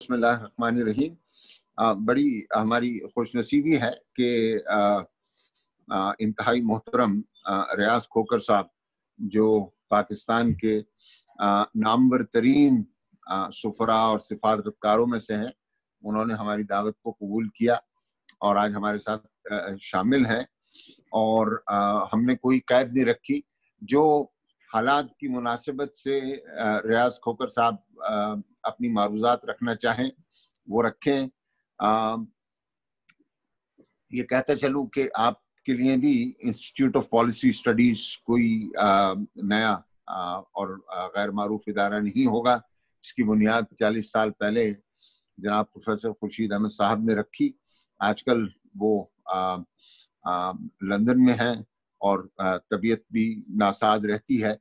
بسم اللہ الرحمن الرحیم. بڑی ہماری خوش نصیبی ہے کہ انتہائی محترم ریاض کھوکھر صاحب جو پاکستان کے نامور ترین سفراء اور سفارتکاروں میں سے ہیں، انہوں نے ہماری دعوت کو قبول کیا اور آج ہمارے ساتھ شامل ہیں. اور ہم نے کوئی قید نہیں رکھی. جو حالات کی مناسبت سے ریاض کھوکھر صاحب اپنی معروضات رکھنا چاہیں وہ رکھیں. یہ کہتا چلوں کہ آپ کے لیے بھی انسٹیٹیوٹ آف پالیسی اسٹڈیز کوئی نیا اور غیر معروف ادارہ نہیں ہوگا. اس کی بنیاد 40 سال پہلے جناب پروفیسر خورشید احمد صاحب نے رکھی. آج کل وہ لندن میں ہیں اور طبیعت بھی ناساز رہتی ہے،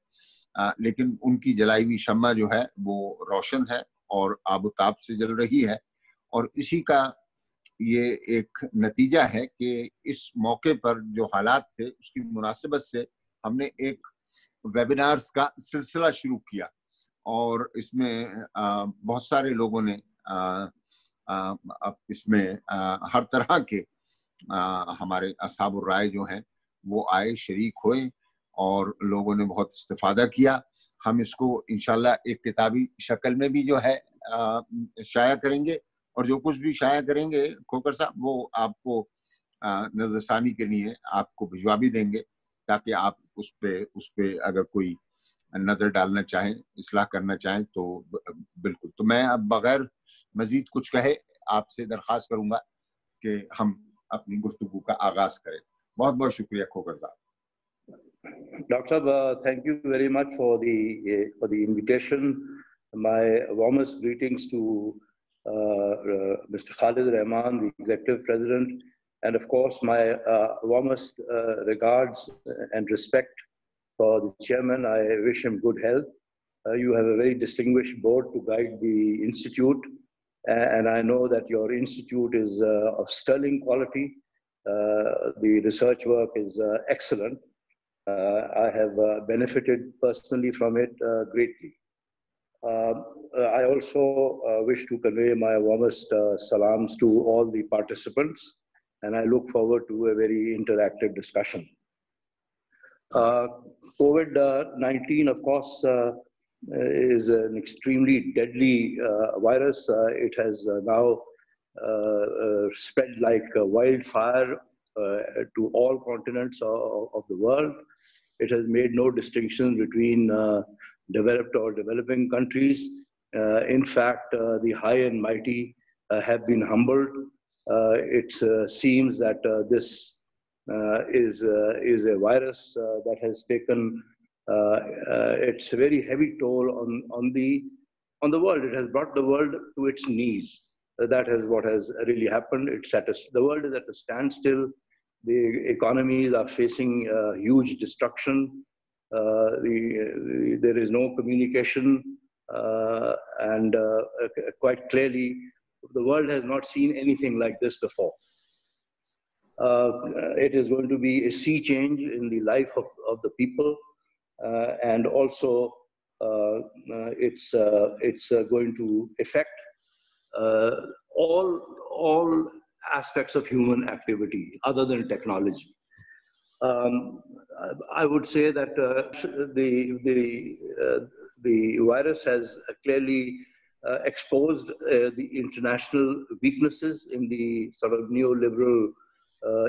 لیکن ان کی جلائی ہوئی شمع جو ہے وہ روشن ہے اور آب و تاب سے جل رہی ہے. اور اسی کا یہ ایک نتیجہ ہے کہ اس موقع پر جو حالات تھے اس کی مناسبت سے ہم نے ایک ویبینارز کا سلسلہ شروع کیا اور اس میں بہت سارے لوگوں نے اس میں ہر طرح کے ہمارے اصحاب الرائے جو ہیں وہ آئے، شریک ہوئے اور لوگوں نے بہت استفادہ کیا. ہم اس کو انشاءاللہ ایک کتابی شکل میں بھی جو ہے شائع کریں گے، اور جو کچھ بھی شائع کریں گے کھوکھر صاحب وہ آپ کو نظر ثانی کے لیے آپ کو بھجوا بھی دیں گے، تاکہ آپ اس پہ اگر کوئی نظر ڈالنا چاہیں، اصلاح کرنا چاہیں تو بالکل. تو میں اب بغیر مزید کچھ کہے آپ سے درخواست کروں گا کہ ہم اپنی گفتگو کا آغاز کریں. بہت بہت شکریہ کھوکھر صاحب. Dr. Sahab, thank you very much for the invitation. My warmest greetings to Mr. Khalid Rahman, the Executive President, and of course my warmest regards and respect for the Chairman. I wish him good health. You have a very distinguished board to guide the Institute, and I know that your Institute is of sterling quality. The research work is excellent. I have benefited personally from it greatly. I also wish to convey my warmest salams to all the participants, and I look forward to a very interactive discussion. COVID-19, of course, is an extremely deadly virus. It has now spread like wildfire to all continents of the world. It has made no distinction between developed or developing countries. In fact, the high and mighty have been humbled. It seems that this is a virus that has taken its very heavy toll on the world. It has brought the world to its knees. That is what has really happened. The world is at a standstill. The economies are facing huge destruction. There is no communication, and quite clearly, the world has not seen anything like this before. It is going to be a sea change in the life of the people, and also it's going to affect all aspects of human activity other than technology. I would say that the virus has clearly exposed the international weaknesses in the sort of neoliberal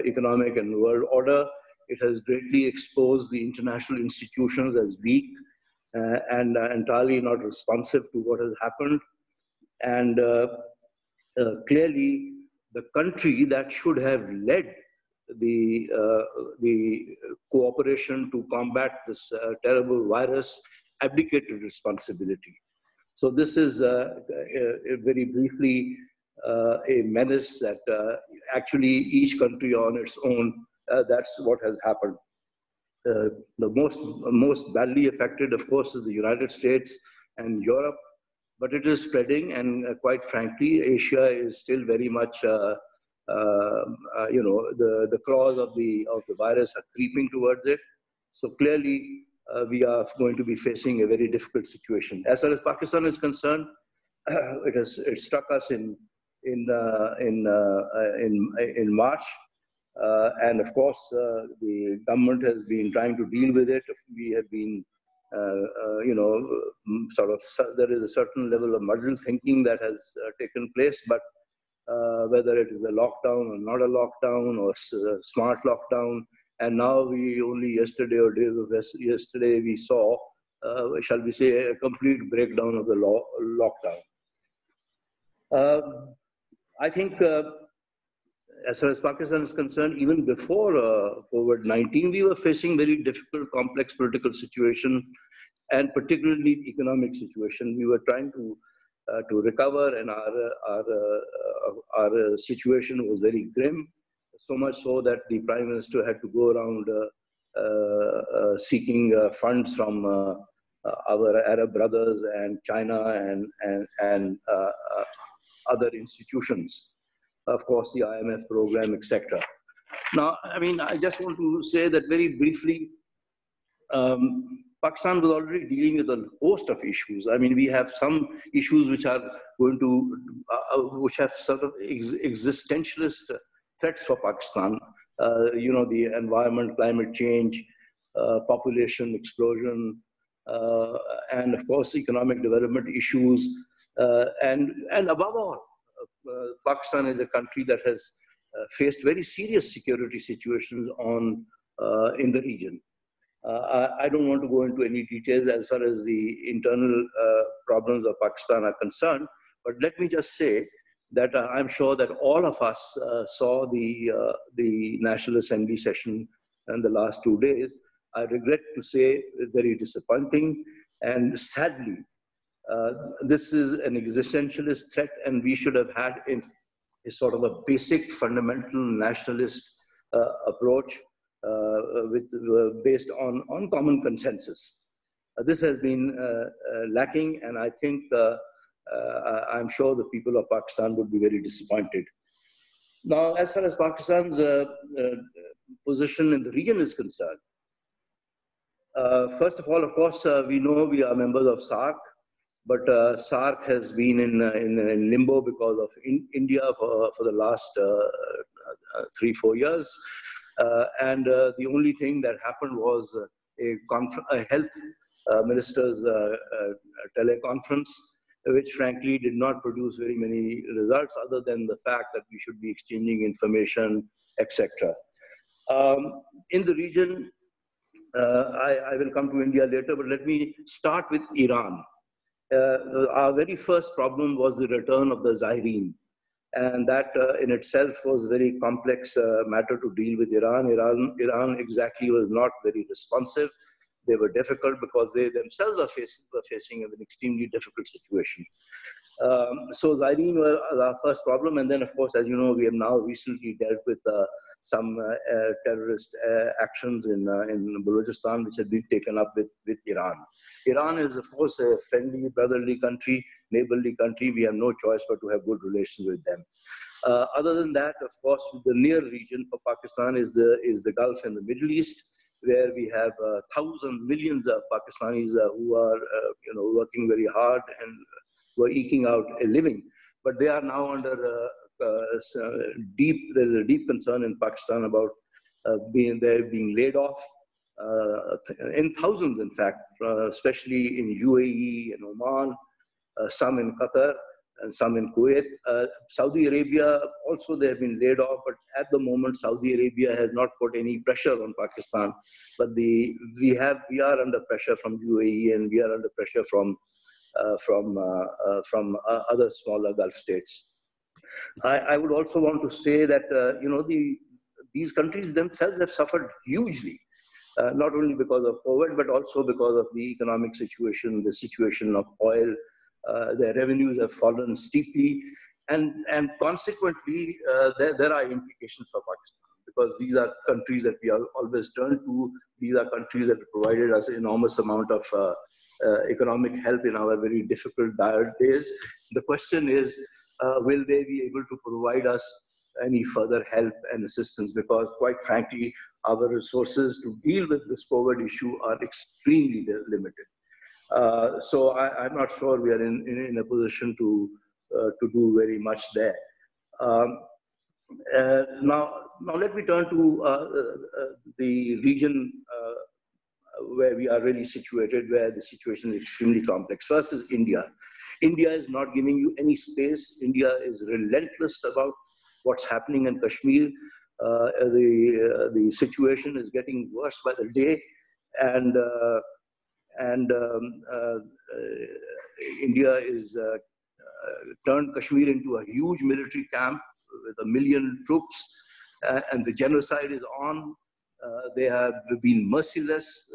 economic and world order. It has greatly exposed the international institutions as weak and entirely not responsive to what has happened. And clearly, the country that should have led the cooperation to combat this terrible virus abdicated responsibility. So this is very briefly a menace that actually each country on its own, that's what has happened. The most badly affected, of course, is the United States and Europe. But it is spreading, and quite frankly, Asia is still very much, the claws of the virus are creeping towards it. So clearly, we are going to be facing a very difficult situation. As far as Pakistan is concerned, it struck us in March, and of course the government has been trying to deal with it. We have been, there is a certain level of muddled thinking that has taken place, but whether it is a lockdown or not a lockdown or smart lockdown, and now we only yesterday or day yesterday we saw, shall we say, a complete breakdown of the lockdown. I think as far as Pakistan is concerned, even before COVID-19, we were facing very difficult, complex political situation, and particularly the economic situation. We were trying to recover, and our situation was very grim, so much so that the Prime Minister had to go around seeking funds from our Arab brothers and China and other institutions. Of course, the IMF program, etc. Now, I mean, I just want to say that very briefly, Pakistan was already dealing with a host of issues. I mean, we have some issues which are going to, which have sort of existentialist threats for Pakistan. The environment, climate change, population explosion, and of course, economic development issues, and above all, Pakistan is a country that has faced very serious security situations in the region. I don't want to go into any details as far as the internal problems of Pakistan are concerned, but let me just say that I'm sure that all of us saw the National Assembly session in the last 2 days. I regret to say very disappointing, and sadly, this is an existentialist threat, and we should have had a sort of a basic fundamental nationalist approach based on common consensus. This has been lacking, and I think I'm sure the people of Pakistan would be very disappointed. Now, as far as Pakistan's position in the region is concerned, first of all, of course, we know we are members of SAARC, but SAARC has been in limbo because of India for the last 3-4 years. And the only thing that happened was a health minister's teleconference, which frankly did not produce very many results other than the fact that we should be exchanging information, etc. In the region, I will come to India later, but let me start with Iran. Our very first problem was the return of the Zairine. And that in itself was a very complex matter to deal with Iran. Iran exactly was not very responsive. They were difficult because they themselves were facing an extremely difficult situation. So Zairine was our first problem. And then, of course, as you know, we have now recently dealt with some terrorist actions in Balochistan, which have been taken up with Iran. Iran is, of course, a friendly, brotherly country, neighborly country. We have no choice but to have good relations with them. Other than that, of course, the near region for Pakistan is the Gulf and the Middle East, where we have thousands, millions of Pakistanis who are working very hard and who are eking out a living. But they are now under there's a deep concern in Pakistan about being laid off. In thousands, in fact, especially in UAE and Oman, some in Qatar, and some in Kuwait. Saudi Arabia, also they have been laid off, but at the moment, Saudi Arabia has not put any pressure on Pakistan. But we are under pressure from UAE, and we are under pressure from other smaller Gulf states. I would also want to say that these countries themselves have suffered hugely. Not only because of COVID, but also because of the economic situation, the situation of oil. Their revenues have fallen steeply, and consequently, there are implications for Pakistan, because these are countries that we always turn to. These are countries that provided us an enormous amount of economic help in our very difficult, dire days. The question is, will they be able to provide us any further help and assistance? Because quite frankly, our resources to deal with this COVID issue are extremely limited. So I'm not sure we are in a position to do very much there. Um, now let me turn to the region where we are really situated, where the situation is extremely complex. First is India. India is not giving you any space. India is relentless about what's happening in Kashmir. The situation is getting worse by the day, and India is turned Kashmir into a huge military camp with 1 million troops, and the genocide is on. They have been merciless.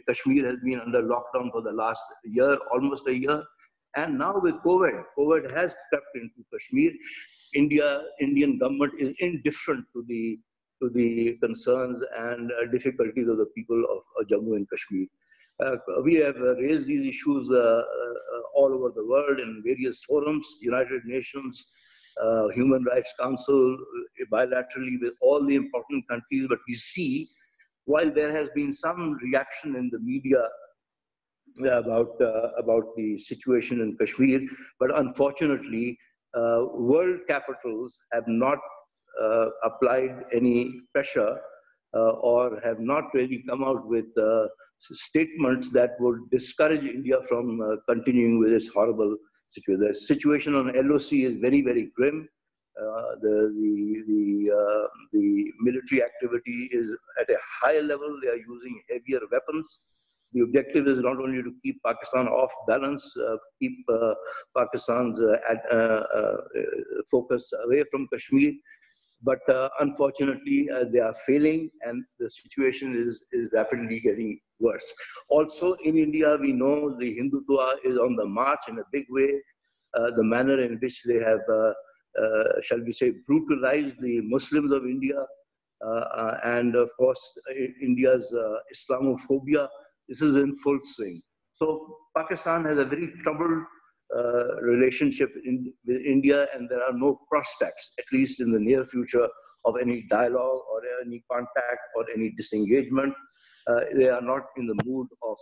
Kashmir has been under lockdown for the last year, almost a year. And now with COVID has crept into Kashmir. Indian government is indifferent to the concerns and difficulties of the people of Jammu and Kashmir. We have raised these issues all over the world in various forums, United Nations, Human Rights Council, bilaterally with all the important countries. But we see, while there has been some reaction in the media about the situation in Kashmir, but unfortunately, world capitals have not applied any pressure or have not really come out with statements that would discourage India from continuing with its horrible situation. The situation on LOC is very, very grim. The military activity is at a high level. They are using heavier weapons. The objective is not only to keep Pakistan off balance, keep Pakistan's focus away from Kashmir, but unfortunately they are failing, and the situation is rapidly getting worse. Also in India, we know the Hindutva is on the march in a big way. The manner in which they have, shall we say, brutalized the Muslims of India, and of course India's Islamophobia, this is in full swing. So Pakistan has a very troubled relationship with India, and there are no prospects, at least in the near future, of any dialogue or any contact or any disengagement. They are not in the mood of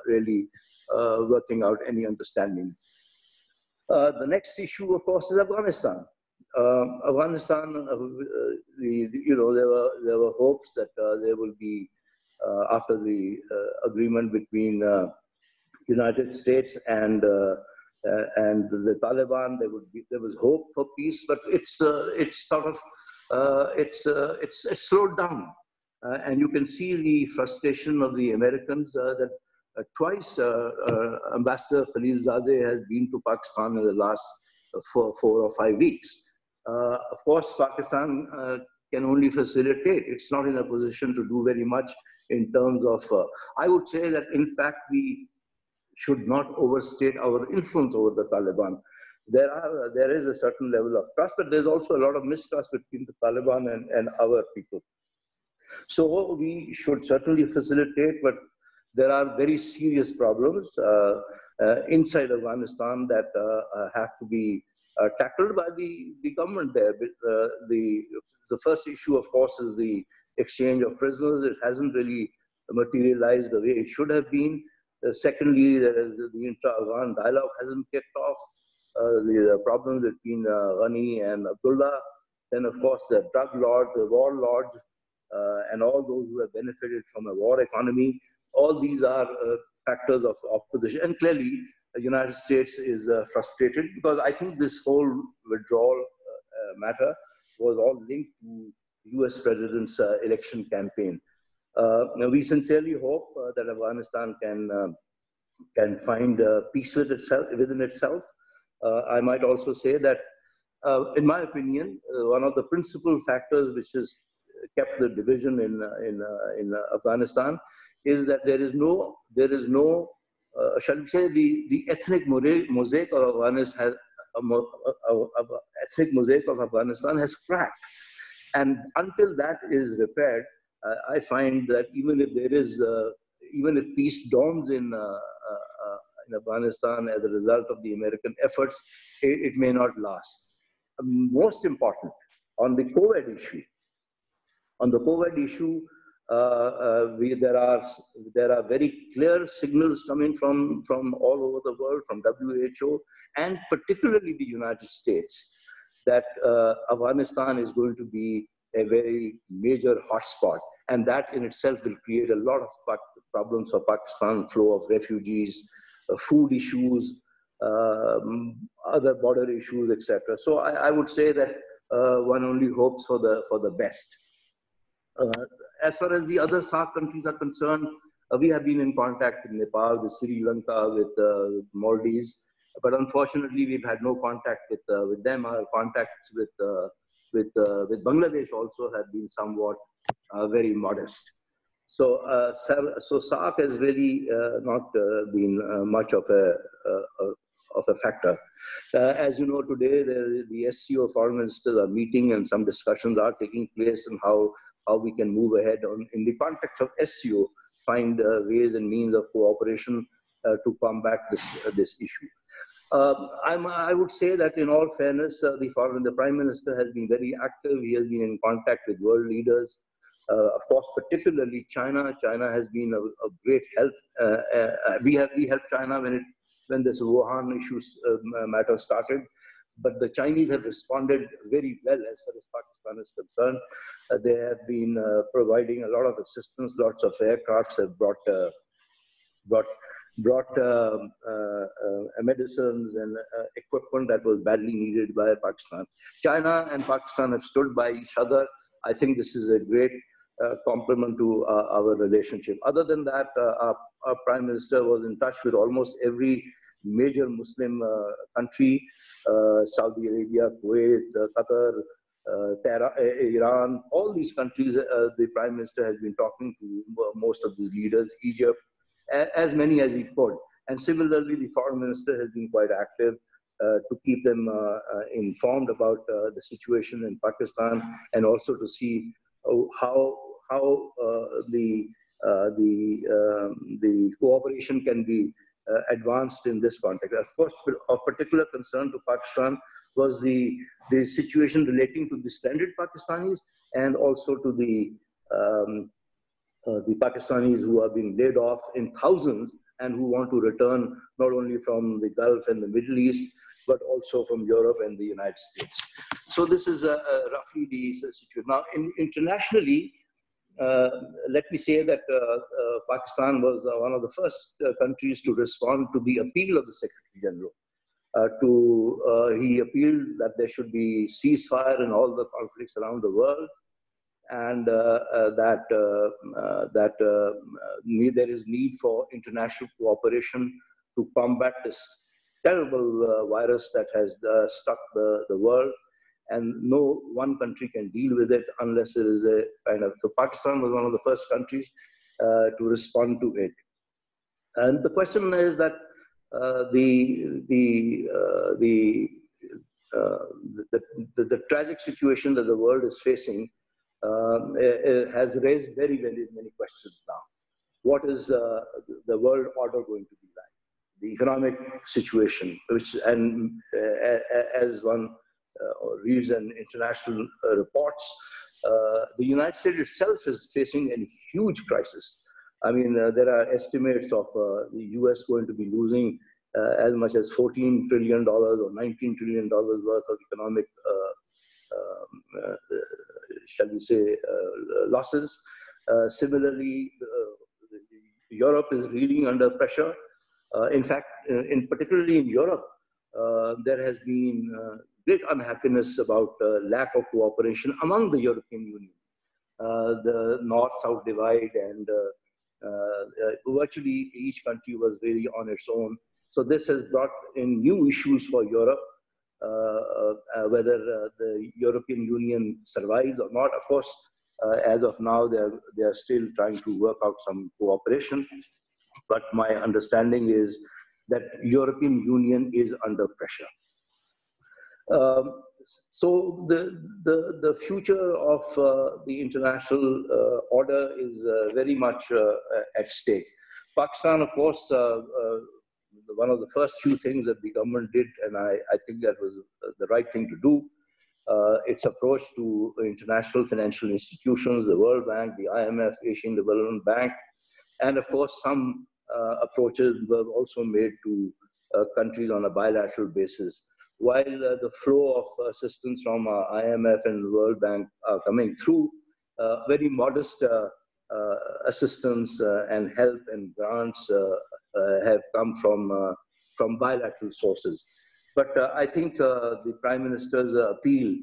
really working out any understanding. The next issue, of course, is Afghanistan. Afghanistan, there were hopes that there will be, after the agreement between United States and the Taliban, there was hope for peace, but it's sort of it's slowed down, and you can see the frustration of the Americans that twice Ambassador Khalilzadeh has been to Pakistan in the last 4 or 5 weeks. Of course, Pakistan can only facilitate. It's not in a position to do very much in terms of. I would say that in fact we should not overstate our influence over the Taliban. There is a certain level of trust, but there's also a lot of mistrust between the Taliban and our people. So we should certainly facilitate, but there are very serious problems inside Afghanistan that have to be tackled by the government there. The first issue, of course, is the exchange of prisoners. It hasn't really materialized the way it should have been. Secondly, the intra-Afghan dialogue hasn't kicked off. The problems between Ghani and Abdullah. Then, of course, the drug lords, the warlords, and all those who have benefited from a war economy. All these are factors of opposition. And clearly, the United States is frustrated, because I think this whole withdrawal matter was all linked to US President's election campaign. We sincerely hope that Afghanistan can find peace within itself. I might also say that, in my opinion, one of the principal factors which has kept the division in Afghanistan is that there is no shall we say, the ethnic mosaic of Afghanistan has cracked, and until that is repaired, I find that even if peace dawns in Afghanistan as a result of the American efforts, it may not last. Most important, on the COVID issue, there are very clear signals coming from all over the world, from WHO and particularly the United States, that Afghanistan is going to be a very major hotspot, and that in itself will create a lot of problems for Pakistan: flow of refugees, food issues, other border issues, etc. So I would say that one only hopes for the best. As far as the other SAARC countries are concerned, we have been in contact with Nepal, with Sri Lanka, with Maldives, but unfortunately we've had no contact with them. Our contacts with Bangladesh also have been somewhat very modest. So SAARC has really not been much of a factor. As you know, today the SCO foreign ministers are meeting, and some discussions are taking place on how we can move ahead in the context of SCO, find ways and means of cooperation to combat this issue. I would say that in all fairness, the Prime Minister has been very active. He has been in contact with world leaders. Of course, particularly China. China has been a great help. We helped China when this Wuhan matter started, but the Chinese have responded very well as far as Pakistan is concerned. They have been providing a lot of assistance. Lots of aircrafts have brought medicines and equipment that was badly needed by Pakistan. China and Pakistan have stood by each other. I think this is a great compliment to our relationship. Other than that, our Prime Minister was in touch with almost every major Muslim country: Saudi Arabia, Kuwait, Qatar, Iran. All these countries, the Prime Minister has been talking to most of these leaders. Egypt, as many as he could. And similarly, the Foreign Minister has been quite active to keep them informed about the situation in Pakistan, and also to see how the cooperation can be advanced in this context. Of course, of particular concern to Pakistan was the situation relating to the stranded Pakistanis, and also to the Pakistanis who are being laid off in thousands and who want to return not only from the Gulf and the Middle East, but also from Europe and the United States. So this is roughly the situation. Now, internationally, let me say that Pakistan was one of the first countries to respond to the appeal of the Secretary General. He appealed that there should be ceasefire in all the conflicts around the world, and that there is need for international cooperation to combat this terrible virus that has struck the world, and no one country can deal with it unless there is a kind of. So Pakistan was one of the first countries to respond to it. And the question is that the tragic situation that the world is facing has raised very, very many questions now. What is the world order going to be like? The economic situation, as one reads in international reports, the United States itself is facing a huge crisis. I mean, there are estimates of the US going to be losing as much as $14 trillion or $19 trillion worth of economic, shall we say, losses. Similarly, Europe is reeling under pressure. In fact, particularly in Europe, there has been great unhappiness about lack of cooperation among the European Union. The North-South divide, and virtually each country was really on its own. So this has brought in new issues for Europe, whether the European Union survives or not. Of course, as of now, they are still trying to work out some cooperation. But my understanding is that European Union is under pressure. So the future of the international order is very much at stake. Pakistan, of course, one of the first few things that the government did, and I think that was the right thing to do, its approach to international financial institutions, the World Bank, the IMF, Asian Development Bank, and of course some approaches were also made to countries on a bilateral basis. While the flow of assistance from IMF and the World Bank are coming through, very modest assistance and help and grants have come from bilateral sources. But I think the Prime Minister's appeal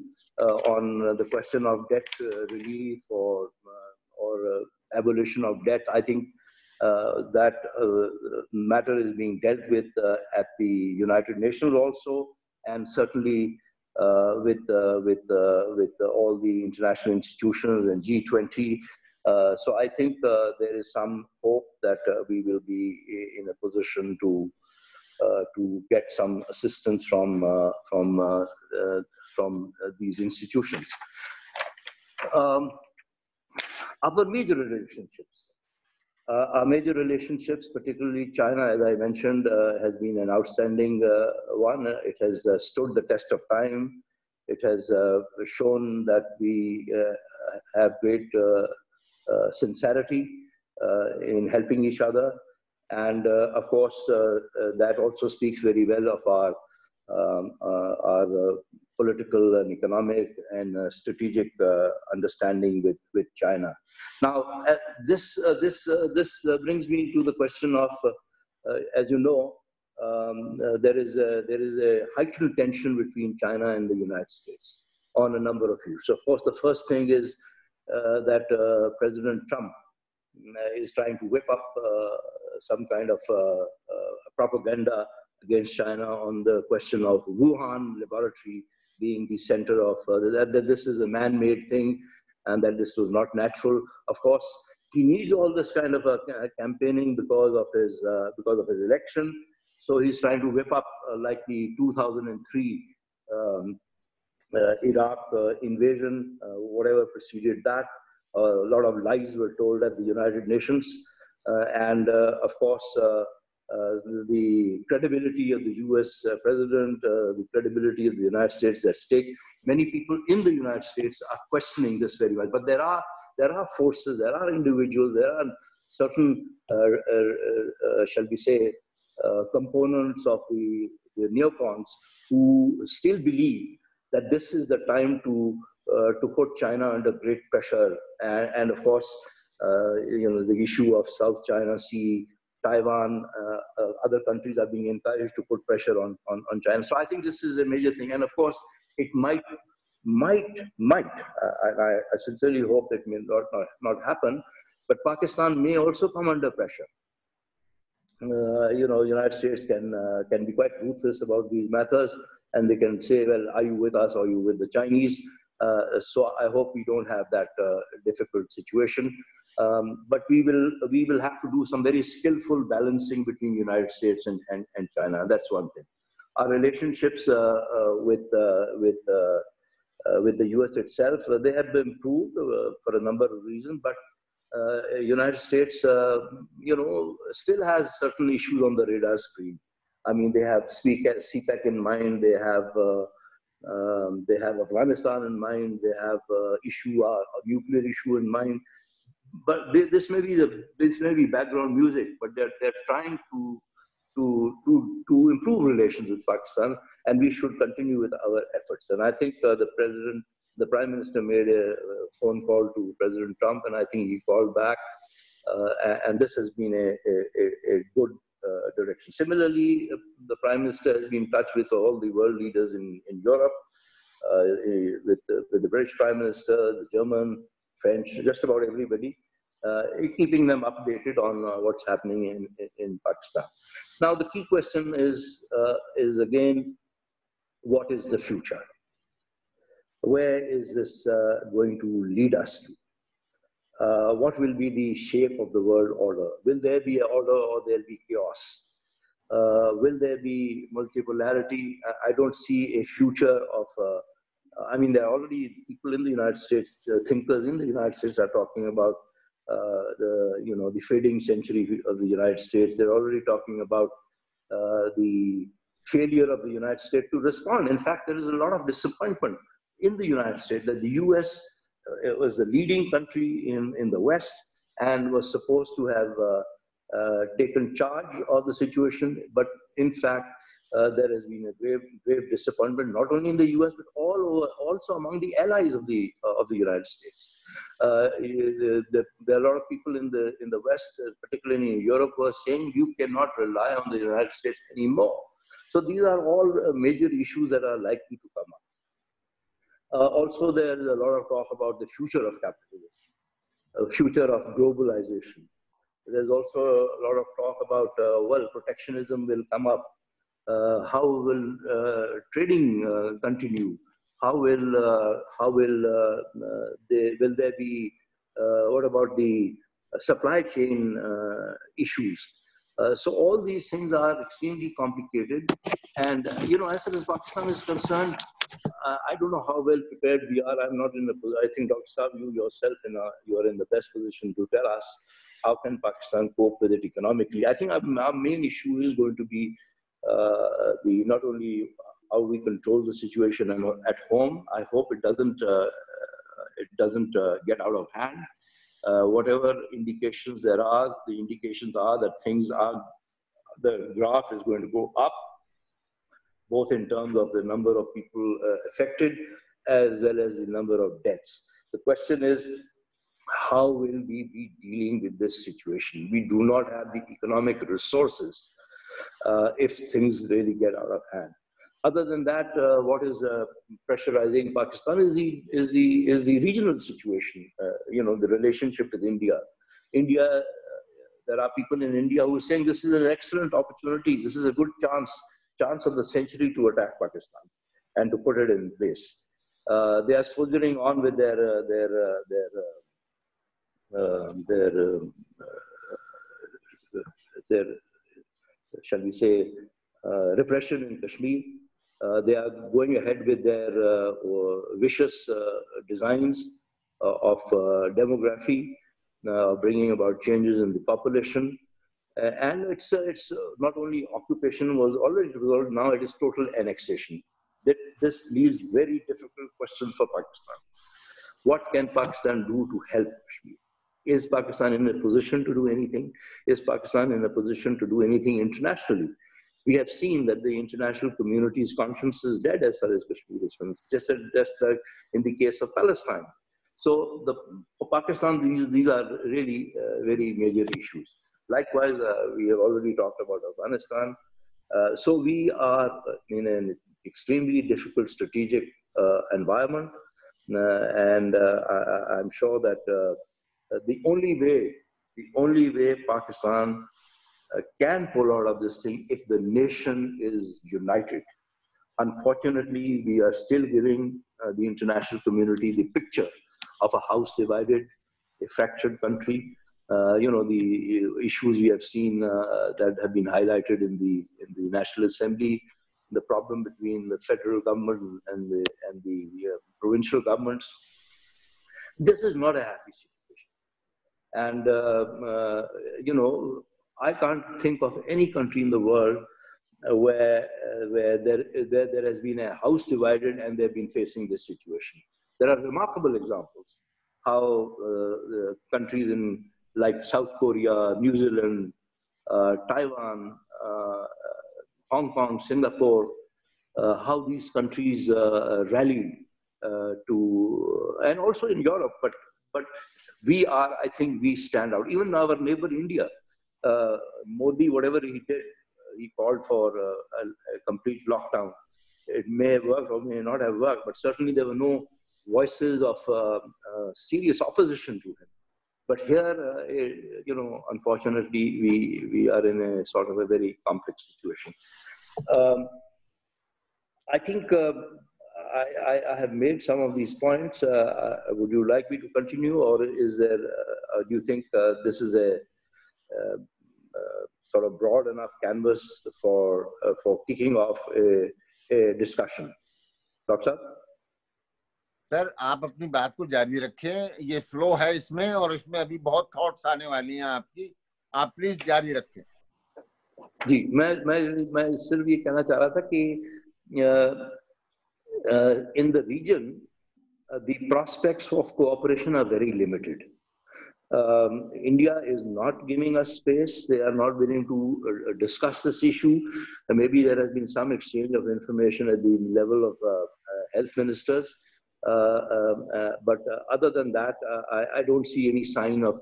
on the question of debt relief or abolition of debt, I think that matter is being dealt with at the United Nations also, and certainly with all the international institutions and G20. So I think there is some hope that we will be in a position to get some assistance from these institutions. Our major relationships. Our major relationships, particularly China, as I mentioned, has been an outstanding one. It has stood the test of time. It has shown that we have great sincerity in helping each other. And of course, that also speaks very well of our political and economic and strategic understanding with China. Now, this brings me to the question of, as you know, there is a heightened tension between China and the United States on a number of issues. So of course, the first thing is that President Trump is trying to whip up some kind of propaganda against China on the question of Wuhan laboratory being the center of that this is a man-made thing and that this was not natural. Of course, he needs all this kind of campaigning because of his election. So he's trying to whip up like the 2003 Iraq invasion, whatever preceded that. A lot of lies were told at the United Nations, and of course, the credibility of the U.S. President, the credibility of the United States at stake. Many people in the United States are questioning this very much. But there are forces, there are individuals, there are certain, shall we say, components of the neocons who still believe that this is the time to put China under great pressure, and of course, the issue of South China Sea, Taiwan, other countries are being encouraged to put pressure on China. So I think this is a major thing, and of course, it might. I sincerely hope it may not happen, but Pakistan may also come under pressure. United States can be quite ruthless about these matters, and they can say, well, are you with us or are you with the Chinese? So I hope we don't have that difficult situation. But we will have to do some very skillful balancing between the United States and China. That's one thing. Our relationships with the US itself, they have been improved for a number of reasons, but United States, still has certain issues on the radar screen. I mean, they have CPEC in mind, they have Afghanistan in mind, they have a nuclear issue in mind. But this may be background music, but they're trying to improve relations with Pakistan, and we should continue with our efforts. And I think the Prime Minister made a phone call to President Trump, and I think he called back, and this has been a good direction. Similarly, the Prime Minister has been in touch with all the world leaders in Europe, with the British Prime Minister, the German, French, just about everybody, keeping them updated on what's happening in Pakistan. Now, the key question is again, what is the future? Where is this going to lead us to? What will be the shape of the world order? Will there be an order or there'll be chaos? Will there be multipolarity? I don't see a future of, there are already people in the United States, thinkers in the United States are talking about the fading century of the United States. They're already talking about the failure of the United States to respond. In fact, there is a lot of disappointment in the United States, that the US was the leading country in the West and was supposed to have taken charge of the situation. But in fact, there has been a grave disappointment, not only in the US, but all over, also among the allies of the United States. There are a lot of people in the West, particularly in Europe, who are saying you cannot rely on the United States anymore. So these are all major issues that are likely to come up. Also, there is a lot of talk about the future of capitalism, future of globalization. There's also a lot of talk about, well, protectionism will come up. How will trading continue? Will there be, what about the supply chain issues? So all these things are extremely complicated. And, you know, as far as Pakistan is concerned, I don't know how well prepared we are. I'm not in the position. I think, Dr. Saab, you yourself, you are in the best position to tell us how can Pakistan cope with it economically. I think our main issue is going to be not only how we control the situation at home. I hope it doesn't get out of hand. Whatever indications there are, the indications are that the graph is going to go up, both in terms of the number of people affected as well as the number of deaths. The question is, how will we be dealing with this situation? We do not have the economic resources if things really get out of hand. Other than that, what is pressurizing Pakistan is the regional situation. You know, the relationship with India. There are people in India who are saying this is an excellent opportunity. This is a good chance of the century to attack Pakistan and to put it in place. They are soldiering on with their shall we say, repression in Kashmir. They are going ahead with their vicious designs of demography, bringing about changes in the population. And it's not only occupation was already resolved, now it is total annexation. This leaves very difficult questions for Pakistan. What can Pakistan do to help Kashmir? Is Pakistan in a position to do anything? Is Pakistan in a position to do anything internationally? We have seen that the international community's conscience is dead as far as Kashmir is concerned, just like in the case of Palestine. So for Pakistan, these are really very major issues. Likewise, we have already talked about Afghanistan. So we are in an extremely difficult strategic environment. And I'm sure that the only way Pakistan can pull out of this thing if the nation is united. Unfortunately, we are still giving the international community the picture of a house divided, a fractured country. You know, the issues we have seen that have been highlighted in the National Assembly, the problem between the federal government and the provincial governments. This is not a happy situation. And, you know, I can't think of any country in the world where there has been a house divided and they've been facing this situation. There are remarkable examples how countries like South Korea, New Zealand, Taiwan, Hong Kong, Singapore, how these countries rallied and also in Europe, but I think we stand out. Even our neighbor India, Modi, whatever he did, he called for a complete lockdown. It may have worked or may not have worked, but certainly there were no voices of serious opposition to him. But here, you know, unfortunately, we are in a sort of a very complex situation. I think I have made some of these points. Would you like me to continue, or is there? Do you think this is a sort of broad enough canvas for kicking off a discussion? Dr. Sir, आप अपनी बात को जारी रखें, ये flow है इसमें, और इसमें अभी बहुत थॉट्स आने वाली हैं आपकी, आप प्लीज जारी रखें. जी, मैं सिर्फ ये कहना चाह रहा था कि in the region, the prospects of cooperation are very limited. India is not giving us space. They are not willing to discuss this issue. Maybe there has been some exchange of information at the level of health ministers. But other than that, I don't see any sign of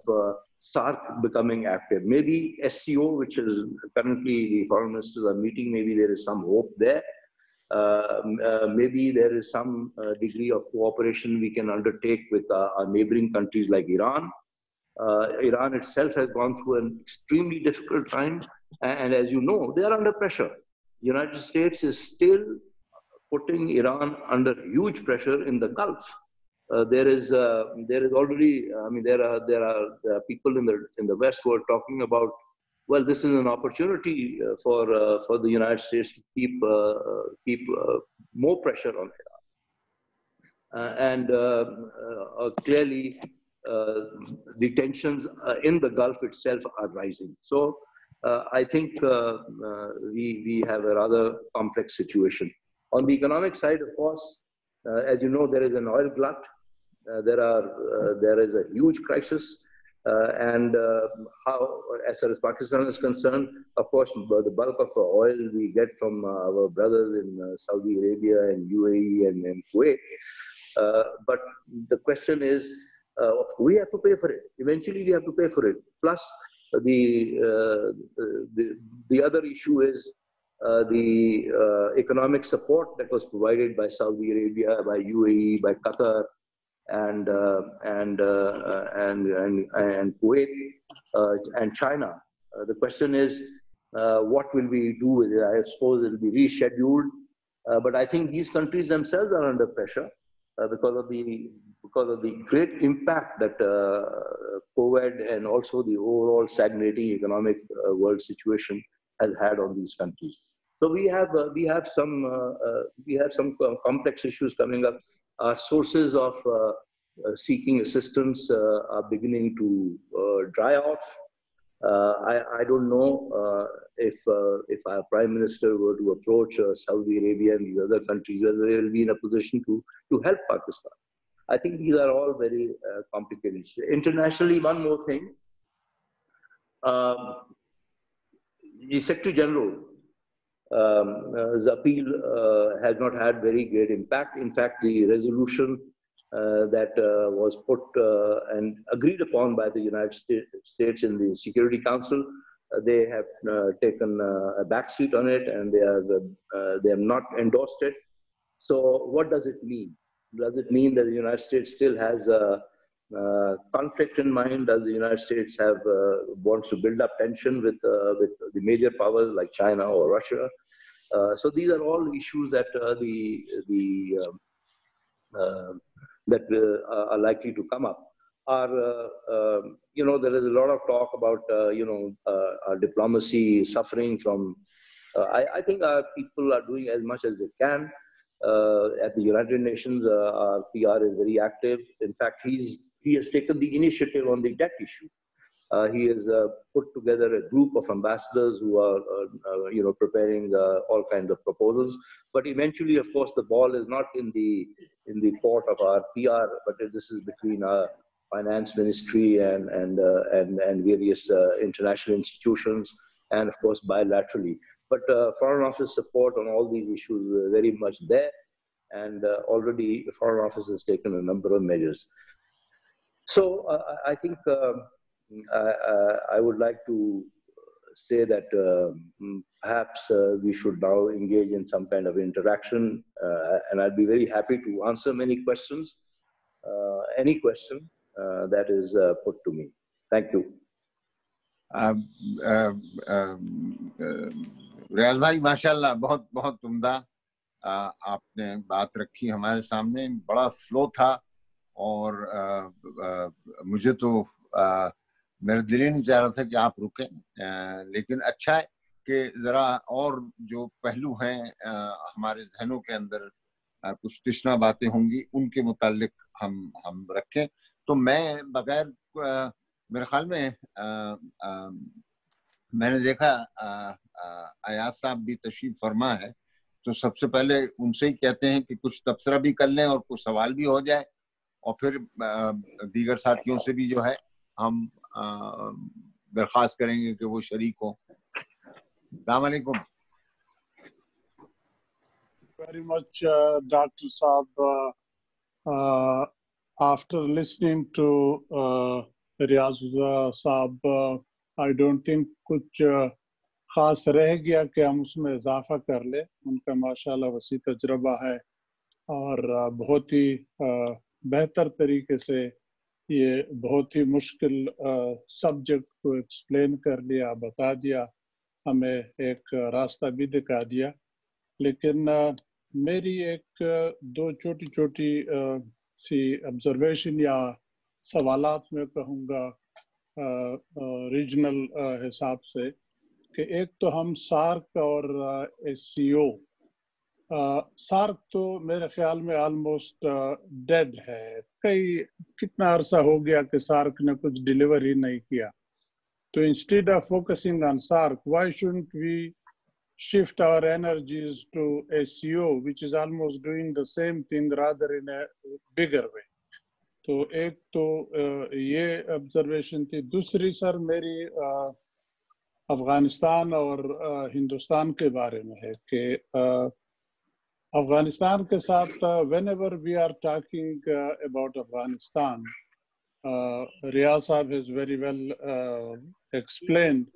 SAARC becoming active. Maybe SCO, which is currently the foreign ministers are meeting, maybe there is some hope there. Maybe there is some degree of cooperation we can undertake with our neighboring countries like Iran. Iran itself has gone through an extremely difficult time, and as you know, they are under pressure. The United States is still putting Iran under huge pressure in the Gulf. There is already, I mean, there are people in the West who are talking about, well, this is an opportunity for the United States to keep more pressure on Iran, and clearly the tensions in the Gulf itself are rising. So I think we have a rather complex situation. On the economic side, of course, as you know, there is an oil glut. There is a huge crisis. And how, as far as Pakistan is concerned, of course, the bulk of oil we get from our brothers in Saudi Arabia and UAE and Kuwait. But the question is, we have to pay for it. Eventually, we have to pay for it. Plus, the other issue is the economic support that was provided by Saudi Arabia, by UAE, by Qatar, and Kuwait and China. The question is, what will we do with it? I suppose it will be rescheduled. But I think these countries themselves are under pressure because of the great impact that COVID and also the overall stagnating economic world situation has had on these countries. So we have some complex issues coming up. Our sources of seeking assistance are beginning to dry off. I don't know if our Prime Minister were to approach Saudi Arabia and these other countries, whether they will be in a position to help Pakistan. I think these are all very complicated issues. Internationally, one more thing. The Secretary General, his appeal has not had very great impact. In fact, the resolution that was put and agreed upon by the United States in the Security Council, they have taken a backseat on it, and they have not endorsed it. So what does it mean? Does it mean that the United States still has a conflict in mind? Does the United States wants to build up tension with the major powers like China or Russia? So these are all issues that are likely to come up. There is a lot of talk about our diplomacy suffering from. I think our people are doing as much as they can. At the United Nations, our PR is very active. In fact, he has taken the initiative on the debt issue. He has put together a group of ambassadors who are, preparing all kinds of proposals. But eventually, of course, the ball is not in the court of our PR, but this is between our finance ministry and various international institutions, and of course bilaterally. But Foreign Office support on all these issues is very much there, and already the Foreign Office has taken a number of measures. So I think I would like to say that perhaps we should now engage in some kind of interaction, and I'd be very happy to answer many questions, any question that is put to me. Thank you. रियाज भाई माशाल्लाह बहुत बहुत उम्दा आपने बात रखी हमारे सामने, बड़ा फ्लो था, और मुझे तो मेरा दिल ही नहीं चाह रहा था कि आप रुकें, लेकिन अच्छा है कि जरा और जो पहलू हैं हमारे जहनों के अंदर कुछ तृष्णा बातें होंगी उनके मुतालिक हम रखें। तो मैं बगैर मेरे ख्याल में मैंने देखा अयाज साहब भी तशरीफ फरमा है, تو سب سے پہلے ان سے ہی کہتے ہیں کہ کچھ تبصرہ بھی کر لیں اور کچھ سوال بھی ہو جائے، اور پھر دیگر ساتھیوں سے بھی جو ہے ہم درخواست کریں گے کہ وہ شریک ہوں. السلام علیکم. Very much, Dr. Saab. After listening to Riaz Saab, I don't think کچھ خاص رہ گیا کہ ہم اس میں اضافہ کر لیں. ان کا ماشاءاللہ وسیع تجربہ ہے اور بہت ہی بہتر طریقے سے یہ بہت ہی مشکل سبجیکٹ کو ایکسپلین کر لیا، بتا دیا، ہمیں ایک راستہ بھی دکھا دیا. لیکن میری ایک دو چھوٹی چھوٹی سی آبزرویشن یا سوالات میں کہوں گا ریجنل حساب سے، کہ ایک تو ہم سارک اور SCO. سارک تو میرے خیال میں آلموسٹ ڈیڈ ہے. کتنا عرصہ ہو گیا کہ سارک نے کچھ ڈیلیور ہی نہیں کیا. تو instead of focusing on SAARC, why shouldn't we shift our energies to SCO, which is almost doing the same thing rather in a bigger way. تو ایک تو یہ observation تھی. دوسری سر میری افغانستان اور ہندوستان کے بارے میں ہے کہ افغانستان کے ساتھ whenever we are talking about Afghanistan, Riaz Saab has very well explained,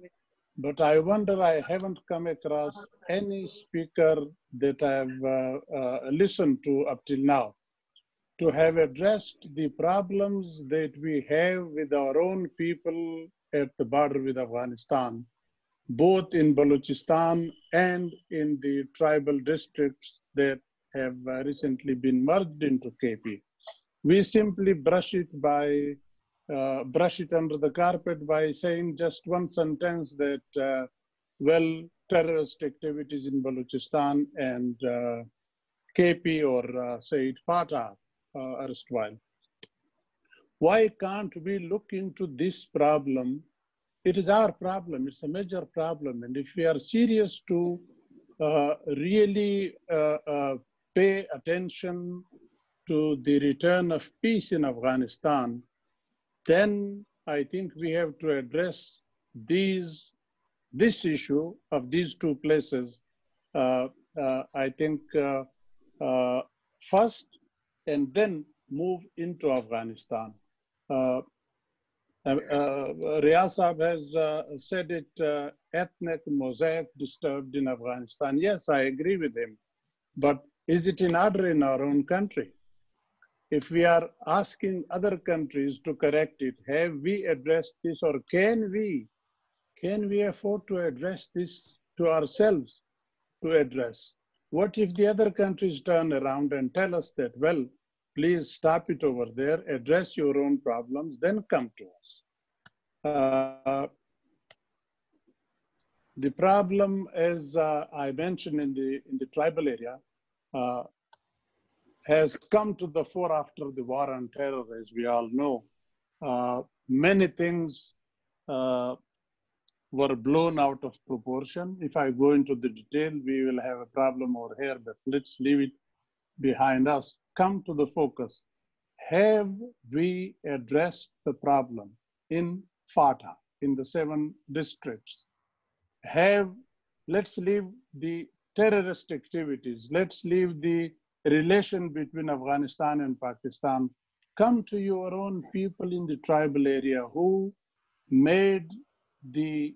but I wonder, I haven't come across any speaker that I've listened to up till now to have addressed the problems that we have with our own people at the border with Afghanistan, both in Balochistan and in the tribal districts that have recently been merged into KP. We simply brush it under the carpet by saying just one sentence that, well, terrorist activities in Balochistan and KP, or say it FATA erstwhile. Why can't we look into this problem? It is our problem, it's a major problem. And if we are serious to really pay attention to the return of peace in Afghanistan, then I think we have to address this issue of these two places, I think first, and then move into Afghanistan. Riaz Saab has said it, ethnic mosaic disturbed in Afghanistan. Yes, I agree with him. But is it in order in our own country? If we are asking other countries to correct it, have we addressed this, or can we afford to address this to ourselves to address? What if the other countries turn around and tell us that, well, please stop it over there, address your own problems, then come to us. The problem, as I mentioned in the tribal area, has come to the fore after the war on terror, as we all know. Many things were blown out of proportion. If I go into the detail, we will have a problem over here, but let's leave it behind us. Come to the focus. Have we addressed the problem in FATA, in the 7 districts? Let's leave the terrorist activities. Let's leave the relation between Afghanistan and Pakistan. Come to your own people in the tribal area who made the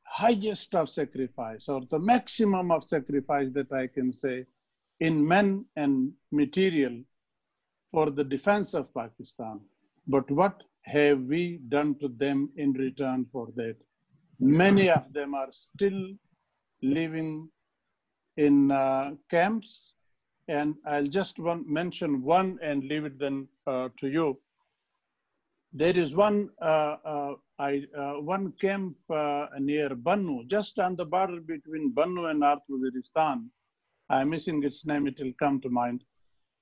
highest of sacrifice, or the maximum of sacrifice that I can say, in men and material for the defense of Pakistan. But what have we done to them in return for that? Many of them are still living in camps, and I'll just mention one and leave it then to you. There is one camp near Bannu, just on the border between Bannu and North Waziristan. I'm missing its name, it will come to mind.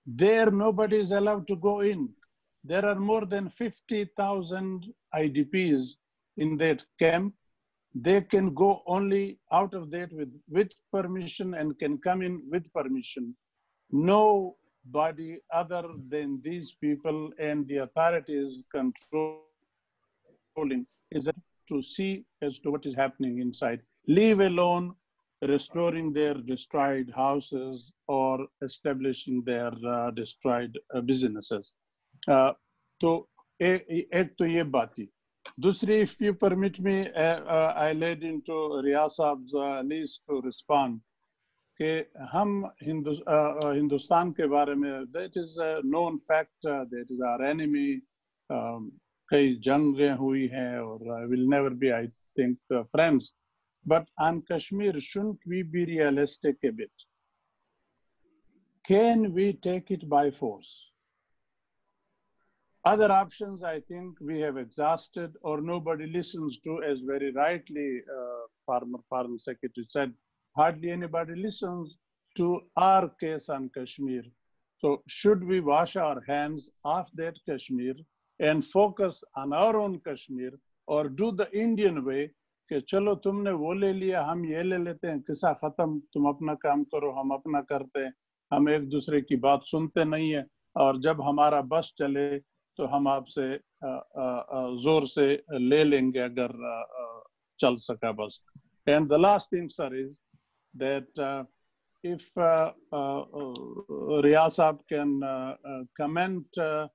There, nobody is allowed to go in. There are more than 50,000 IDPs in that camp. they can go only out of that with permission and can come in with permission. Nobody other than these people and the authorities controlling is to see as to what is happening inside, leave alone restoring their destroyed houses or establishing their destroyed businesses. तो एक तो ये बात थी. दूसरी, if you permit me, I led into Riyaz Saab's list to respond कि हम हिंदुस्तान के बारे में, that is a known fact, that is our enemy. कई जंगें हुई हैं और will never be, I think, friends. But on Kashmir, shouldn't we be realistic a bit? Can we take it by force? Other options, I think, we have exhausted or nobody listens to, as very rightly former Foreign Secretary said, hardly anybody listens to our case on Kashmir. So should we wash our hands off that Kashmir and focus on our own Kashmir, or do the Indian way, कि चलो तुमने वो ले लिया, हम ये ले लेते हैं, किस्सा खत्म, तुम अपना काम करो, हम अपना करते हैं, हम एक दूसरे की बात सुनते नहीं है, और जब हमारा बस चले तो हम आपसे जोर से ले लेंगे अगर चल सका बस. And the last thing, sir, is that if Riyaz Saab can comment a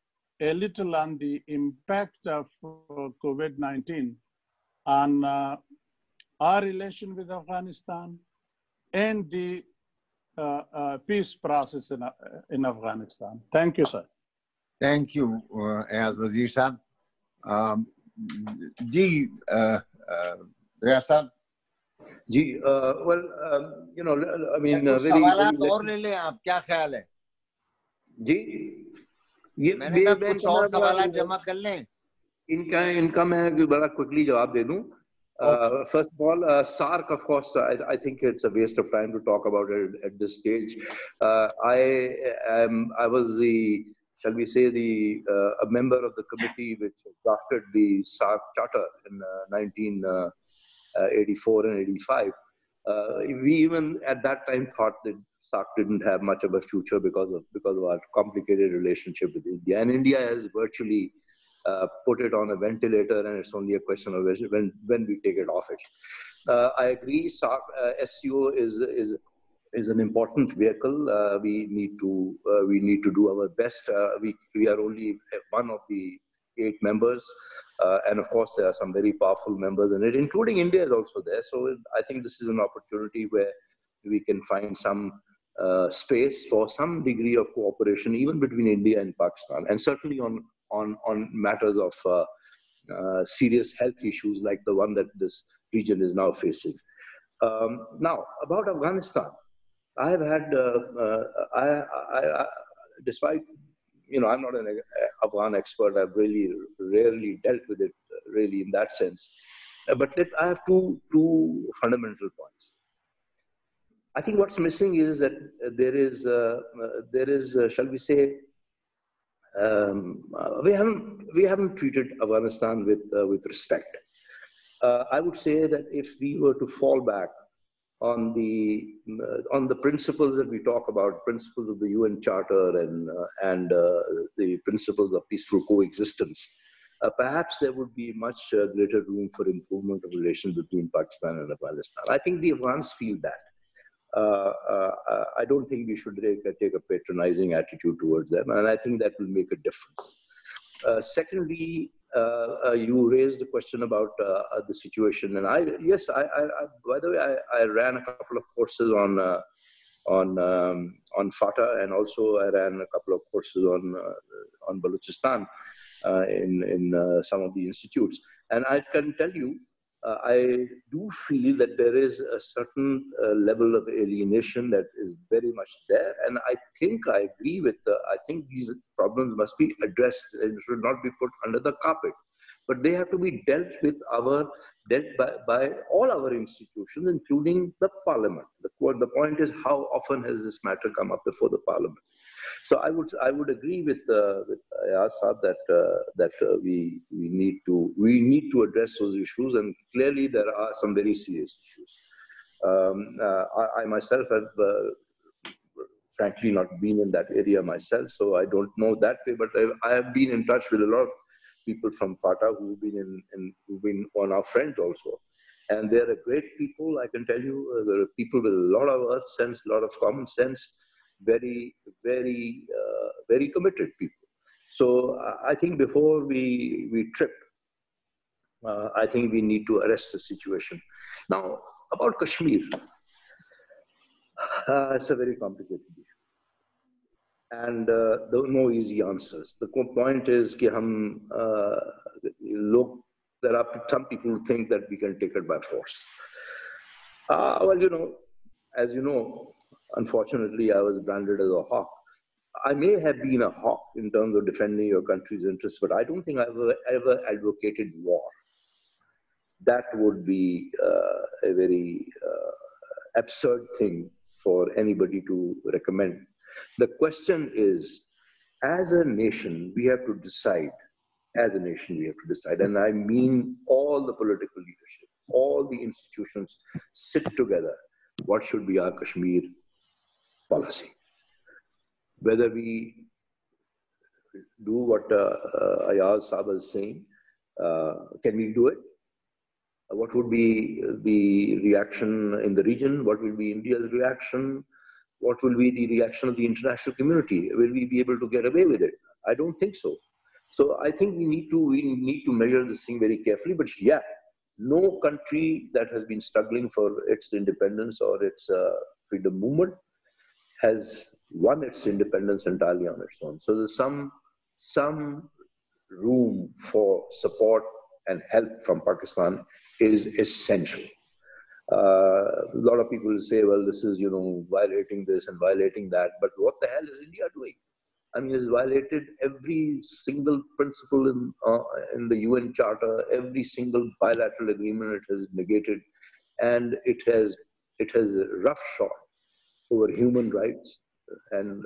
little on the impact of COVID-19 on our relation with Afghanistan and the peace process in Afghanistan. Thank you, sir. Thank you, Ayaz Wazir Saab. Ji, Riyaz Saab. Ji, well, you know, I mean, very सवालात और ले लें आप, क्या ख्याल है? जी, ये मैंने कहा कुछ और सवालात जमा कर लें. इनका मैं बड़ा quickly जवाब दे दूं. First of all, SAARC, of course, I think it's a waste of time to talk about it at this stage. I was the, shall we say, a member of the committee which drafted the SAARC charter in 1984 and 85. We even at that time thought that SAARC didn't have much of a future because of our complicated relationship with India. And India has virtually put it on a ventilator, and it's only a question of when we take it off it. I agree. SCO is an important vehicle. We need to do our best. We are only one of the 8 members, and of course there are some very powerful members in it, including India is also there. So I think this is an opportunity where we can find some space for some degree of cooperation, even between India and Pakistan, and certainly on matters of serious health issues like the one that this region is now facing. Now, about Afghanistan, I have had, despite, you know, I'm not an Afghan expert, I've really rarely dealt with it really in that sense. But I have two fundamental points. I think what's missing is that there is, shall we say, we haven't treated Afghanistan with respect. I would say that if we were to fall back on the principles that we talk about, principles of the UN Charter and the principles of peaceful coexistence, perhaps there would be much greater room for improvement of relations between Pakistan and Afghanistan. I think the Afghans feel that. I don't think we should take a patronizing attitude towards them, and I think that will make a difference. Secondly, you raised a question about the situation, and I by the way, I ran a couple of courses on FATA, and also I ran a couple of courses on Balochistan in some of the institutes, and I can tell you, I do feel that there is a certain level of alienation that is very much there, and I think I agree with. I think these problems must be addressed and should not be put under the carpet, but they have to be dealt by all our institutions, including the Parliament. The point is, how often has this matter come up before the Parliament? So I would agree with Ayaz Saab that we need to address those issues, and clearly there are some very serious issues. I myself have frankly not been in that area myself, so I don't know that way. But I have been in touch with a lot of people from FATA who've been on our friends also, and they're a great people. I can tell you, there are people with a lot of earth sense, a lot of common sense, very, very, very committed people. So I think before we trip, I think we need to arrest the situation. Now about Kashmir, it's a very complicated issue, and there are no easy answers. The point is that there are some people who think that we can take it by force. Well, as you know, unfortunately, I was branded as a hawk. I may have been a hawk in terms of defending your country's interests, but I don't think I've ever advocated war. That would be a very absurd thing for anybody to recommend. The question is, as a nation, we have to decide. As a nation, we have to decide, and I mean all the political leadership, all the institutions sit together. What should be our Kashmir policy? Whether we do what Ayaz Saab is saying, can we do it? What would be the reaction in the region? What will be India's reaction? What will be the reaction of the international community? Will we be able to get away with it? I don't think so. So I think we need to measure this thing very carefully. But yeah, no country that has been struggling for its independence or its freedom movement has won its independence entirely on its own. So there's some room for support and help from Pakistan is essential. A lot of people say, well, this is, violating this and violating that. But what the hell is India doing? I mean, it's violated every single principle in the UN Charter, every single bilateral agreement it has negated, and it has roughshod over human rights. And,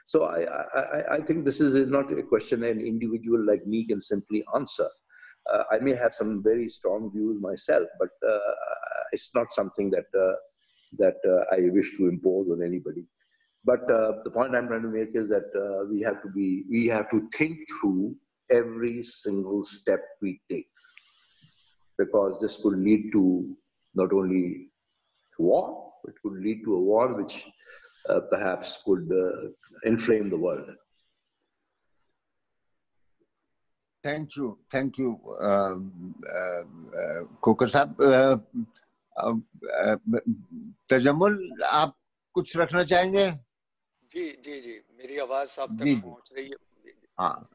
so I think this is not a question an individual like me can simply answer. I may have some very strong views myself, but it's not something that I wish to impose on anybody. But the point I'm trying to make is that we have to think through every single step we take, because this could lead to not only war, it could lead to a war which perhaps could inflame the world. Thank you, Khokar साहब. तजम्मुल, आप कुछ रखना चाहेंगे? जी, मेरी आवाज आप तक पहुंच रही है? हाँ.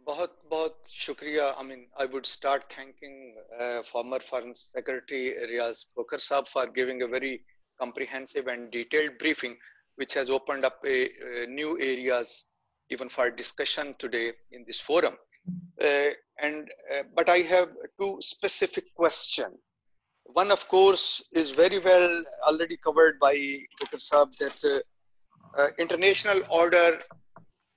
बहुत शुक्रिया. I would start thanking former Foreign Secretary Riaz Khokar Saab for giving a very comprehensive and detailed briefing, which has opened up new areas even for discussion today in this forum. But I have two specific questions. One, of course, is very well already covered by Khokar Saab, that international order,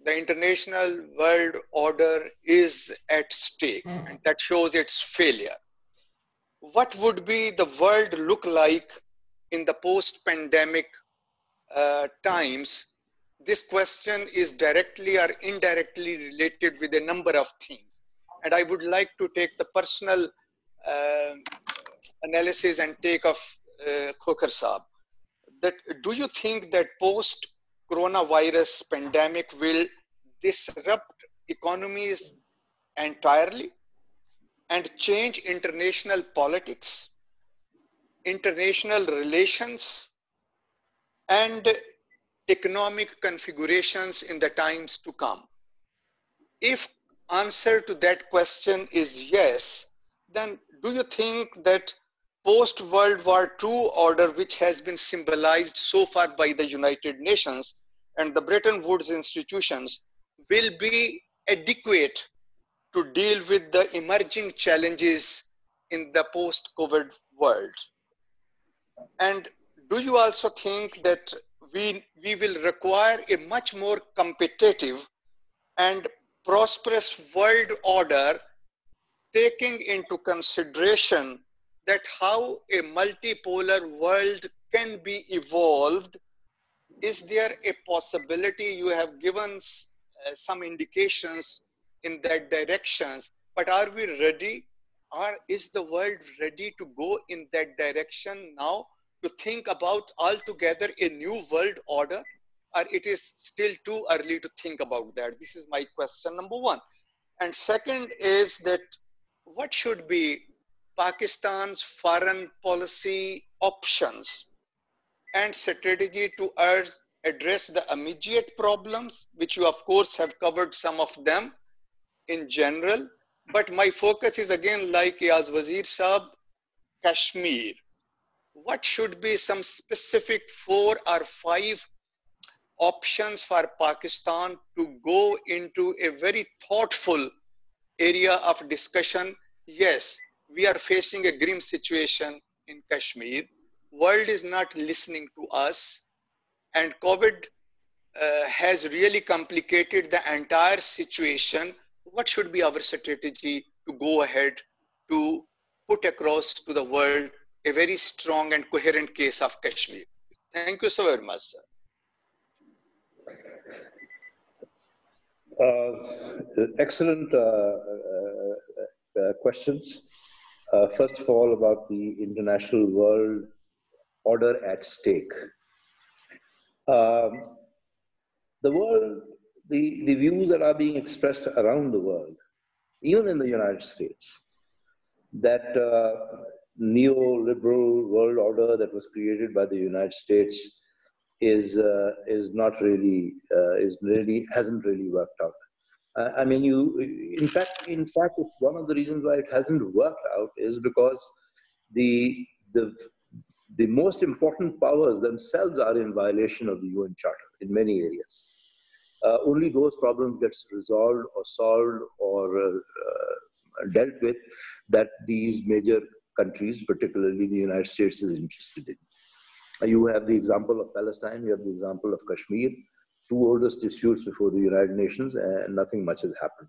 the international world order is at stake, and that shows its failure. What would be the world look like in the post-pandemic times? This question is directly or indirectly related with a number of things. And I would like to take the personal analysis and take of Khokar Saab. That, do you think that post-coronavirus pandemic will disrupt economies entirely and change international politics, international relations, and economic configurations in the times to come? If answer to that question is yes, then do you think that post-World War II order, which has been symbolized so far by the United Nations and the Bretton Woods institutions, will be adequate to deal with the emerging challenges in the post-COVID world? And do you also think that we will require a much more competitive and prosperous world order, taking into consideration that how a multipolar world can be evolved. Is there a possibility? You have given some indications in that directions, but are we ready? Is the world ready to go in that direction now, to think about altogether a new world order, or it is still too early to think about that? This is my question number one. And second is that what should be Pakistan's foreign policy options and strategy to address the immediate problems, which you of course have covered some of them in general, but my focus is again, like Yaz Wazir Saab, Kashmir. What should be some specific 4 or 5 options for Pakistan to go into a very thoughtful area of discussion? Yes, we are facing a grim situation in Kashmir. World is not listening to us, and COVID has really complicated the entire situation. What should be our strategy to go ahead to put across to the world a very strong and coherent case of Kashmir? Thank you so very much, sir. Excellent questions. First of all, about the international world order at stake. The world, the views that are being expressed around the world, even in the United States, that neoliberal world order that was created by the United States is not really hasn't really worked out. I mean, in fact, one of the reasons why it hasn't worked out is because the most important powers themselves are in violation of the UN Charter in many areas. Only those problems gets resolved or solved or dealt with that these major countries, particularly the United States, is interested in. You have the example of Palestine, you have the example of Kashmir, 2 oldest disputes before the United Nations, and nothing much has happened.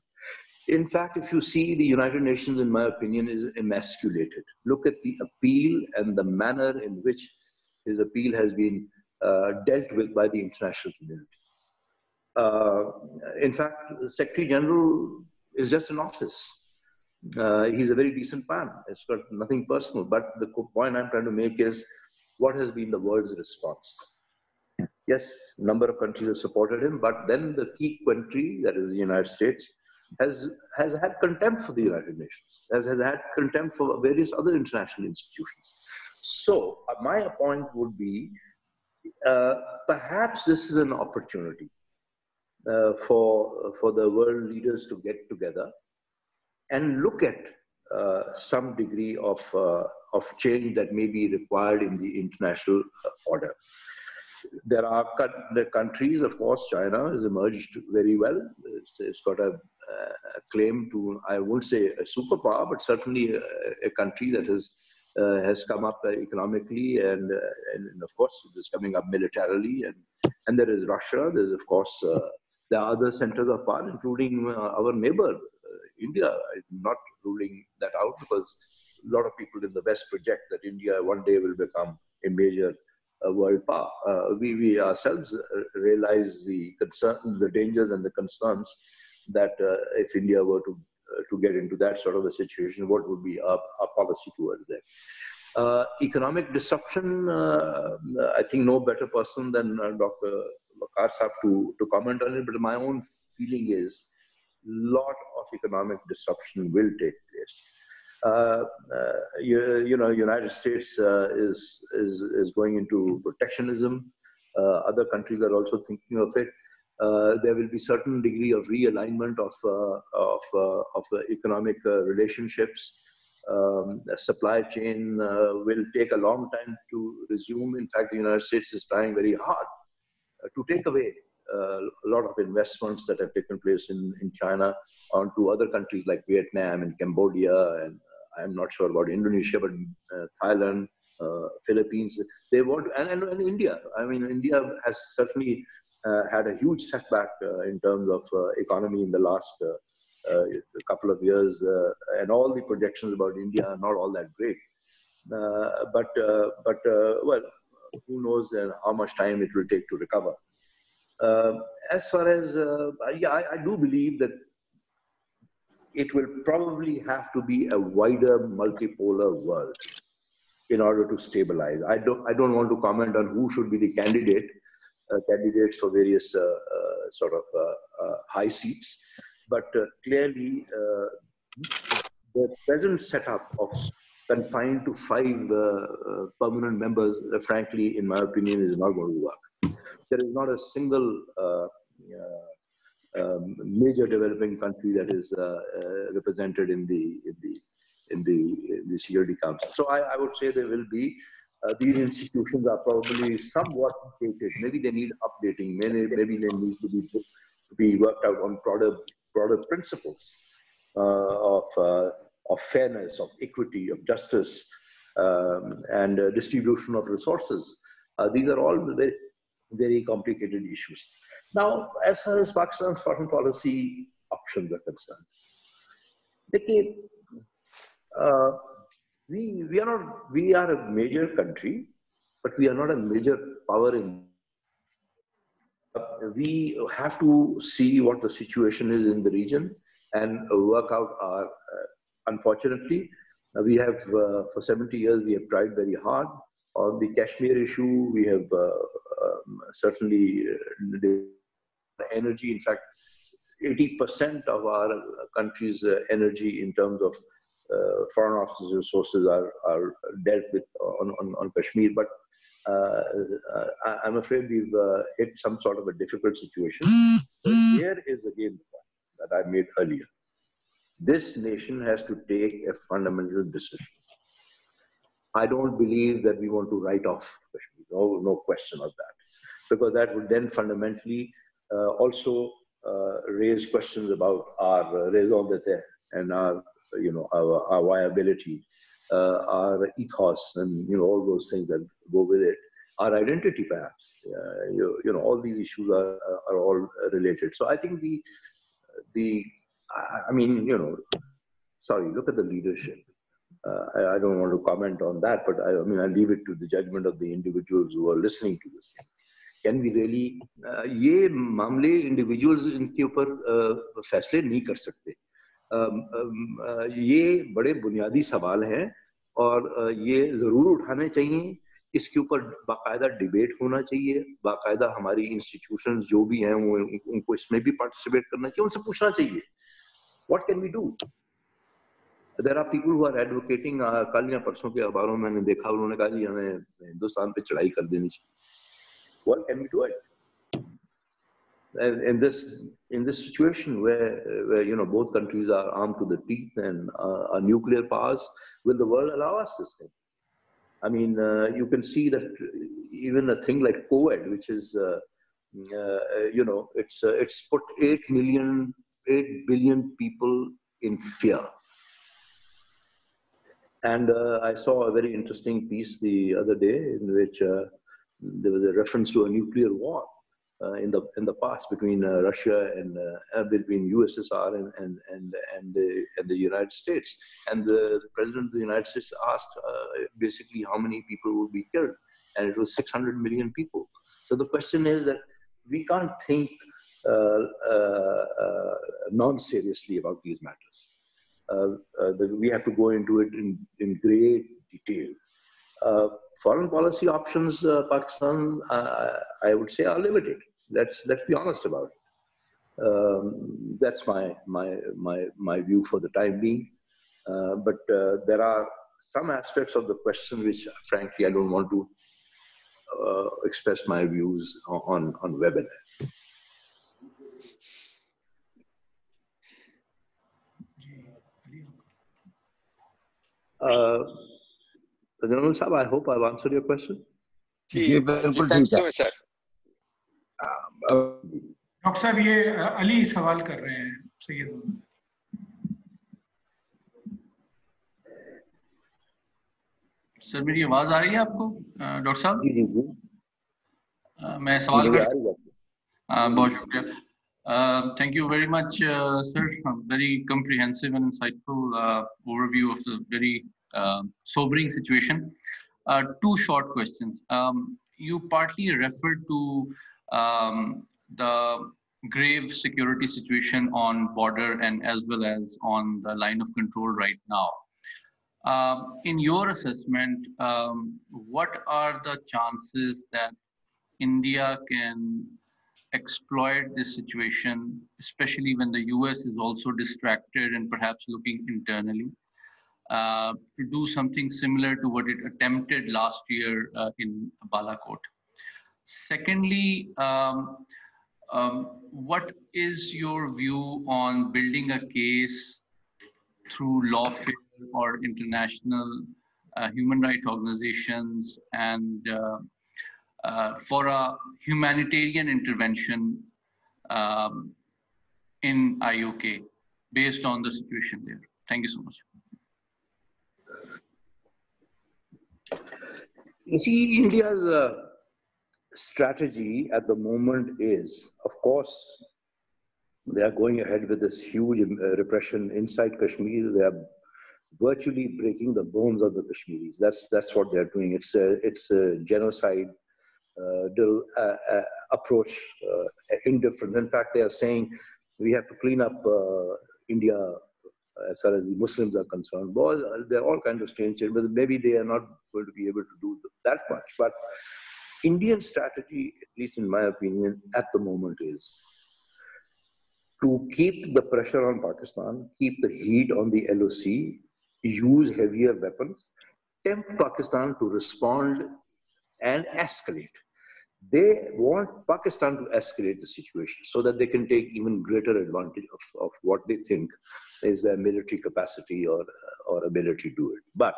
In fact, if you see, the United Nations, in my opinion, is emasculated. Look at the appeal and the manner in which his appeal has been dealt with by the international community. In fact, the Secretary General is just an office. He's a very decent man. It's got nothing personal. But the point I'm trying to make is, what has been the world's response? Yes, a number of countries have supported him, but then the key country, that is the United States, has had contempt for the United Nations, has had contempt for various other international institutions. So my point would be, perhaps this is an opportunity for the world leaders to get together and look at some degree of change that may be required in the international order. There are countries, of course, China has emerged very well. It's got a claim to, I won't say a superpower, but certainly a country that has come up economically and of course it is coming up militarily. And there is Russia. There's of course the other centers of power, including our neighbor India. I'm not ruling that out because a lot of people in the West project that India one day will become a major world power. We ourselves realize the dangers and the concerns that if India were to get into that sort of a situation, what would be our policy towards that? Economic disruption, I think no better person than Dr. Waqar Saab to comment on it, but my own feeling is lot of economic disruption will take place. United States is going into protectionism. Other countries are also thinking of it. There will be certain degree of realignment of economic relationships. Supply chain will take a long time to resume. In fact, the United States is trying very hard to take away a lot of investments that have taken place in China onto other countries like Vietnam and Cambodia, and I'm not sure about Indonesia, but Thailand, Philippines. They want, and India. I mean, India has certainly had a huge setback in terms of economy in the last couple of years, and all the projections about India are not all that great. Well, who knows how much time it will take to recover. As far as, I do believe that it will probably have to be a wider multipolar world in order to stabilize. I don't want to comment on who should be the candidates for various high seats, but clearly the present setup of confined to 5 permanent members, frankly, in my opinion, is not going to work. There is not a single major developing country that is represented in the Security Council. So I would say there will be these institutions are probably somewhat dated. Maybe they need updating. Maybe they need to be worked out on broader principles of fairness, of equity, of justice, and distribution of resources. These are all very, very complicated issues. Now, as far as Pakistan's foreign policy options are concerned, we are a major country, but we are not a major power in. We have to see what the situation is in the region and work out our. Unfortunately, we have for 70 years we have tried very hard on the Kashmir issue. We have certainly energy. In fact, 80% of our country's energy in terms of foreign office resources are dealt with on Kashmir. But I'm afraid we've hit some sort of a difficult situation. But here is again the point that I made earlier. This nation has to take a fundamental decision. I don't believe that we want to write off Kashmir. No question of that, because that would then fundamentally also raise questions about our raison d'etre and our viability, our ethos, and all those things that go with it. Our identity, perhaps. All these issues are all related. So I think look at the leadership. I don't want to comment on that, but I leave it to the judgment of the individuals who are listening to this. Can we really? ये मामले individuals इनके ऊपर फैसले नहीं कर सकते. ये बड़े बुनियादी सवाल हैं और ये जरूर उठाने चाहिए. इसके ऊपर बाकायदा डिबेट होना चाहिए. बाकायदा हमारी इंस्टीट्यूशंस जो भी हैं वो उनको इसमें भी पार्टिसिपेट करना चाहिए. उनसे पूछना चाहिए. What can we do? There are people who are advocating. कल या परसों के अखबारों में मैंने देखा उन्होंने कहा जी हमें हिंदुस्तान पे चढ़ाई कर देनी चाहिए. What can we do it? In this situation where both countries are armed to the teeth and are nuclear powers, will the world allow us this thing? I mean, you can see that even a thing like COVID, which is it's put 8 billion people in fear. And I saw a very interesting piece the other day in which there was a reference to a nuclear war in the past between Russia and between USSR and the United States. And the president of the United States asked basically how many people would be killed, and it was 600 million people. So the question is that we can't think non-seriously about these matters. We have to go into it in great detail. Foreign policy options, Pakistan, I would say, are limited. Let's be honest about it. That's my view for the time being. But there are some aspects of the question which, frankly, I don't want to express my views on webinar. General Sahab, I hope I've answered your question. Thank you so much, sir. Doctor साहब ये अली सवाल कर रहे हैं सैयद. سر میری آواز آ رہی ہے آپ کو ڈاکٹر صاحب؟ جی جی جی میں سوال کر بہت شکریہ. Thank you very much, sir. Very comprehensive and insightful overview of the very sobering situation. Two short questions. You partly referred to the grave security situation on border and as well as on the line of control right now. In your assessment, what are the chances that India can exploit this situation, especially when the US is also distracted and perhaps looking internally, to do something similar to what it attempted last year in Balakot? Secondly, what is your view on building a case through lawfare or international human rights organizations and for a humanitarian intervention in IOK based on the situation there? Thank you so much. You see, India's strategy at the moment is, of course, they are going ahead with this huge repression inside Kashmir. They are virtually breaking the bones of the Kashmiris. That's what they are doing. It's a genocide approach, indifferent. In fact, they are saying we have to clean up India as far as the Muslims are concerned. Well, there are all kinds of strange things, but maybe they are not going to be able to do that much. But Indian strategy, at least in my opinion, at the moment is to keep the pressure on Pakistan, keep the heat on the LOC, use heavier weapons, tempt Pakistan to respond and escalate. They want Pakistan to escalate the situation so that they can take even greater advantage of what they think is their military capacity or ability to do it. But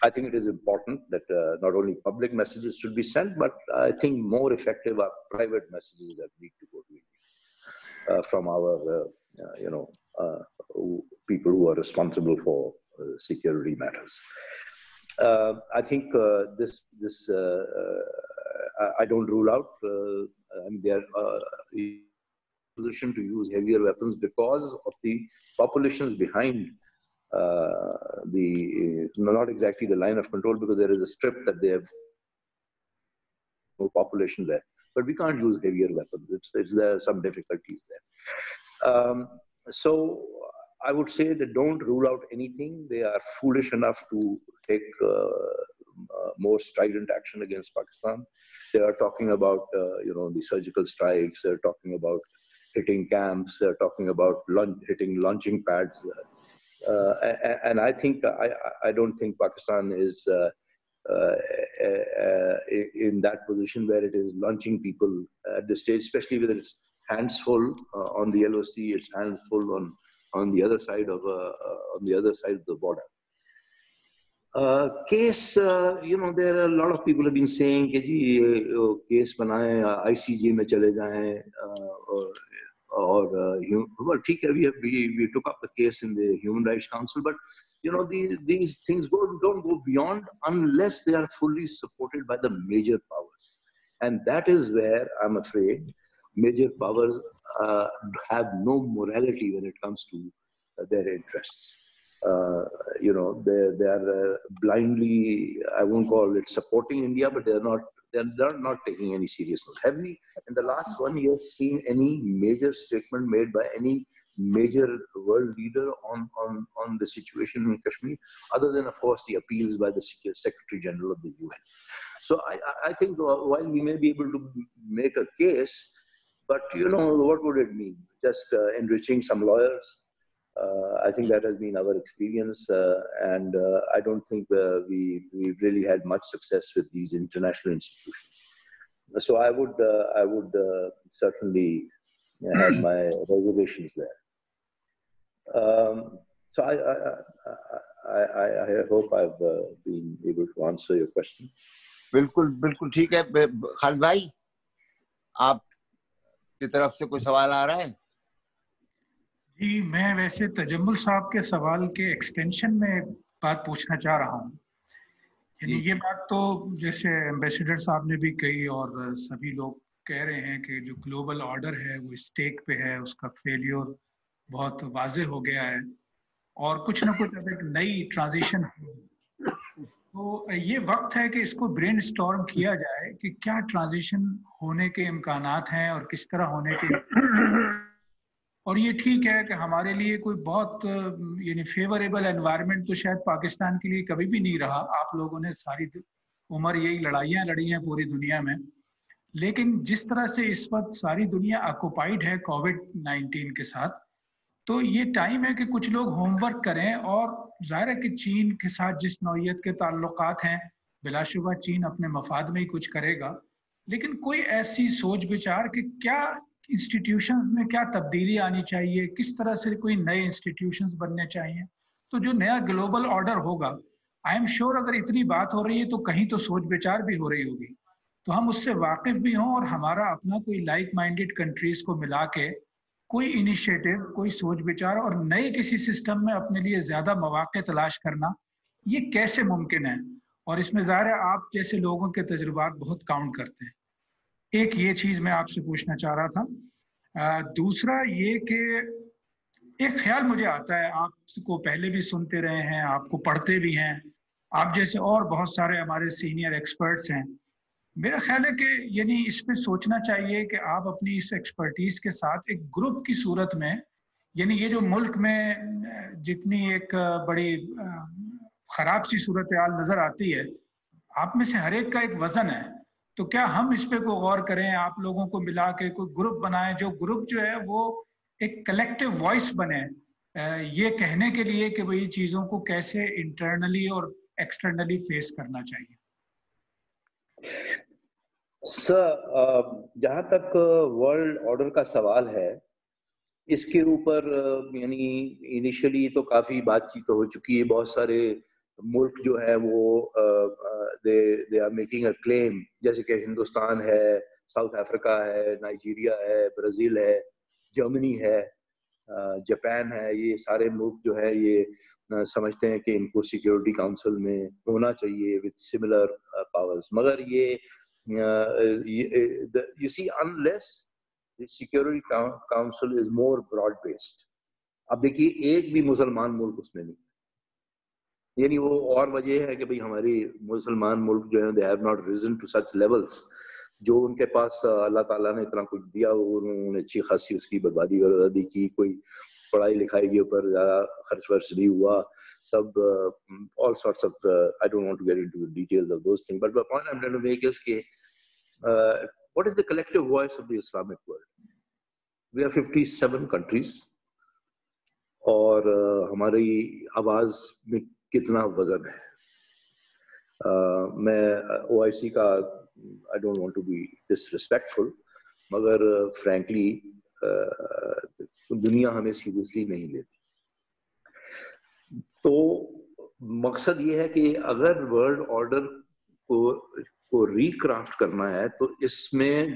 I think it is important that not only public messages should be sent, but I think more effective are private messages that need to go to India from our, people who are responsible for security matters. I think I don't rule out their position to use heavier weapons because of the populations behind not exactly the line of control, because there is a strip that they have no population there. But we can't use heavier weapons. There are some difficulties there. So I would say that don't rule out anything. They are foolish enough to take more strident action against Pakistan. They are talking about, the surgical strikes. They're talking about hitting camps. They're talking about hitting launching pads. And I think I don't think Pakistan is in that position where it is launching people at this stage, especially with its hands full on the LOC, its hands full on the other side of the border. Case, there are a lot of people have been saying that case banaye, ICJ mein chale jaye, well, we took up the case in the Human Rights Council, but these things don't go beyond unless they are fully supported by the major powers, and that is where I'm afraid major powers have no morality when it comes to their interests. They are blindly, I won't call it supporting India, but they're not taking any serious note. Have we, in the last 1 year, seen any major statement made by any major world leader on the situation in Kashmir, other than, of course, the appeals by the Secretary General of the UN? So I think while we may be able to make a case, but what would it mean? Just enriching some lawyers? I think that has been our experience, and I don't think we really had much success with these international institutions. So I would certainly have my reservations there. So I hope I've been able to answer your question. बिल्कुल ठीक है. खालिद भाई, आपकी तरफ से कोई सवाल आ रहा है? जी, मैं वैसे तजम्मुल साहब के सवाल के एक्सटेंशन में बात पूछना चाह रहा हूँ یعنی یہ بات تو جیسے ایمبیسڈر صاحب نے بھی کہی اور سبھی لوگ کہہ رہے ہیں کہ جو گلوبل آرڈر ہے وہ اسٹیک پہ ہے، اس کا فیلیور بہت واضح ہو گیا ہے اور کچھ نہ کچھ اب ایک نئی ٹرانزیشن تو یہ وقت ہے کہ اس کو برین اسٹارم کیا جائے کہ کیا ٹرانزیشن ہونے کے امکانات ہیں اور کس طرح ہونے کے اور یہ ٹھیک ہے کہ ہمارے لیے کوئی بہت یعنی فیوریبل انوائرمنٹ تو شاید پاکستان کے لیے کبھی بھی نہیں رہا. آپ لوگوں نے ساری عمر یہی لڑائیاں لڑی ہیں پوری دنیا میں، لیکن جس طرح سے اس وقت ساری دنیا آکوپائیڈ ہے کووڈ-19 کے ساتھ، تو یہ ٹائم ہے کہ کچھ لوگ ہوم ورک کریں. اور ظاہر ہے کہ چین کے ساتھ جس نوعیت کے تعلقات ہیں بلا شبہ چین اپنے مفاد میں ہی کچھ کرے گا، لیکن کوئی ایسی سوچ بچار کہ کیا انسٹیٹیوشنز میں کیا تبدیلی آنی چاہیے، کس طرح سے کوئی نئے انسٹیٹیوشنز بننے چاہیے. تو جو نیا گلوبل آرڈر ہوگا، آئی ایم شیور اگر اتنی بات ہو رہی ہے تو کہیں تو سوچ بچار بھی ہو رہی ہوگی، تو ہم اس سے واقف بھی ہوں اور ہمارا اپنا کوئی لائک مائنڈیڈ کنٹریز کو ملا کے کوئی انیشیٹو، کوئی سوچ بچار اور نئے کسی سسٹم میں اپنے لیے زیادہ مواقع تلاش کرنا، یہ کیسے ممکن ہے؟ اور اس میں ظاہر ہے آپ جیسے لوگوں کے تجربات بہت کاؤنٹ کرتے ہیں. ایک یہ چیز میں آپ سے پوچھنا چاہ رہا تھا. دوسرا یہ کہ ایک خیال مجھے آتا ہے، آپ کو پہلے بھی سنتے رہے ہیں، آپ کو پڑھتے بھی ہیں، آپ جیسے اور بہت سارے ہمارے سینئر ایکسپرٹس ہیں. میرا خیال ہے کہ یعنی اس پہ سوچنا چاہیے کہ آپ اپنی اس ایکسپرٹیز کے ساتھ ایک گروپ کی صورت میں، یعنی یہ جو ملک میں جتنی ایک بڑی خراب سی صورتحال نظر آتی ہے، آپ میں سے ہر ایک کا ایک وزن ہے. تو کیا ہم اس پہ کوئی غور کریں، آپ لوگوں کو ملا کے کوئی گروپ بنائیں، جو گروپ جو ہے وہ ایک کلیکٹیو وائس بنے یہ کہنے کے لیے کہ بھئی چیزوں کو کیسے انٹرنلی اور ایکسٹرنلی فیس کرنا چاہیے. سر، جہاں تک ورلڈ آرڈر کا سوال ہے، اس کے اوپر یعنی انیشلی تو کافی بات چیت ہو چکی ہے. بہت سارے ملک جو ہے وہ دے آر میکنگ اے کلیم، جیسے کہ ہندوستان ہے، ساؤتھ افریقہ ہے، نائجیریا ہے، برازیل ہے، جرمنی ہے، جاپان ہے. یہ سارے ملک جو ہے یہ سمجھتے ہیں کہ ان کو سیکیورٹی کاؤنسل میں ہونا چاہیے وتھ سملر پاورز. مگر یہ you see, unless the Security Council is more broad-based. اب دیکھیے ایک بھی مسلمان ملک اس میں نہیں، یعنی وہ اور وجہ ہے کہ بھئی ہماری مسلمان ملک جو ہیں they have not risen to such levels. جو ان کے پاس اللہ تعالیٰ نے اتنا کچھ دیا، انہوں نے اچھی خاصی اس کی بربادی کی. کوئی پڑھائی لکھائی کے اوپر زیادہ خرچ ورچ نہیں ہوا. سب all sorts of I don't want to get into the details of those things, but the point I'm trying to make is کہ what is the collective voice of the Islamic world? We are 57 countries اور ہماری آواز میں کتنا وزن ہے. میں OIC کا I don't want to be disrespectful, مگر frankly دنیا ہمیں سیریسلی نہیں لیتی. تو مقصد یہ ہے کہ اگر ورلڈ آرڈر کو ریکرافٹ کرنا ہے تو اس میں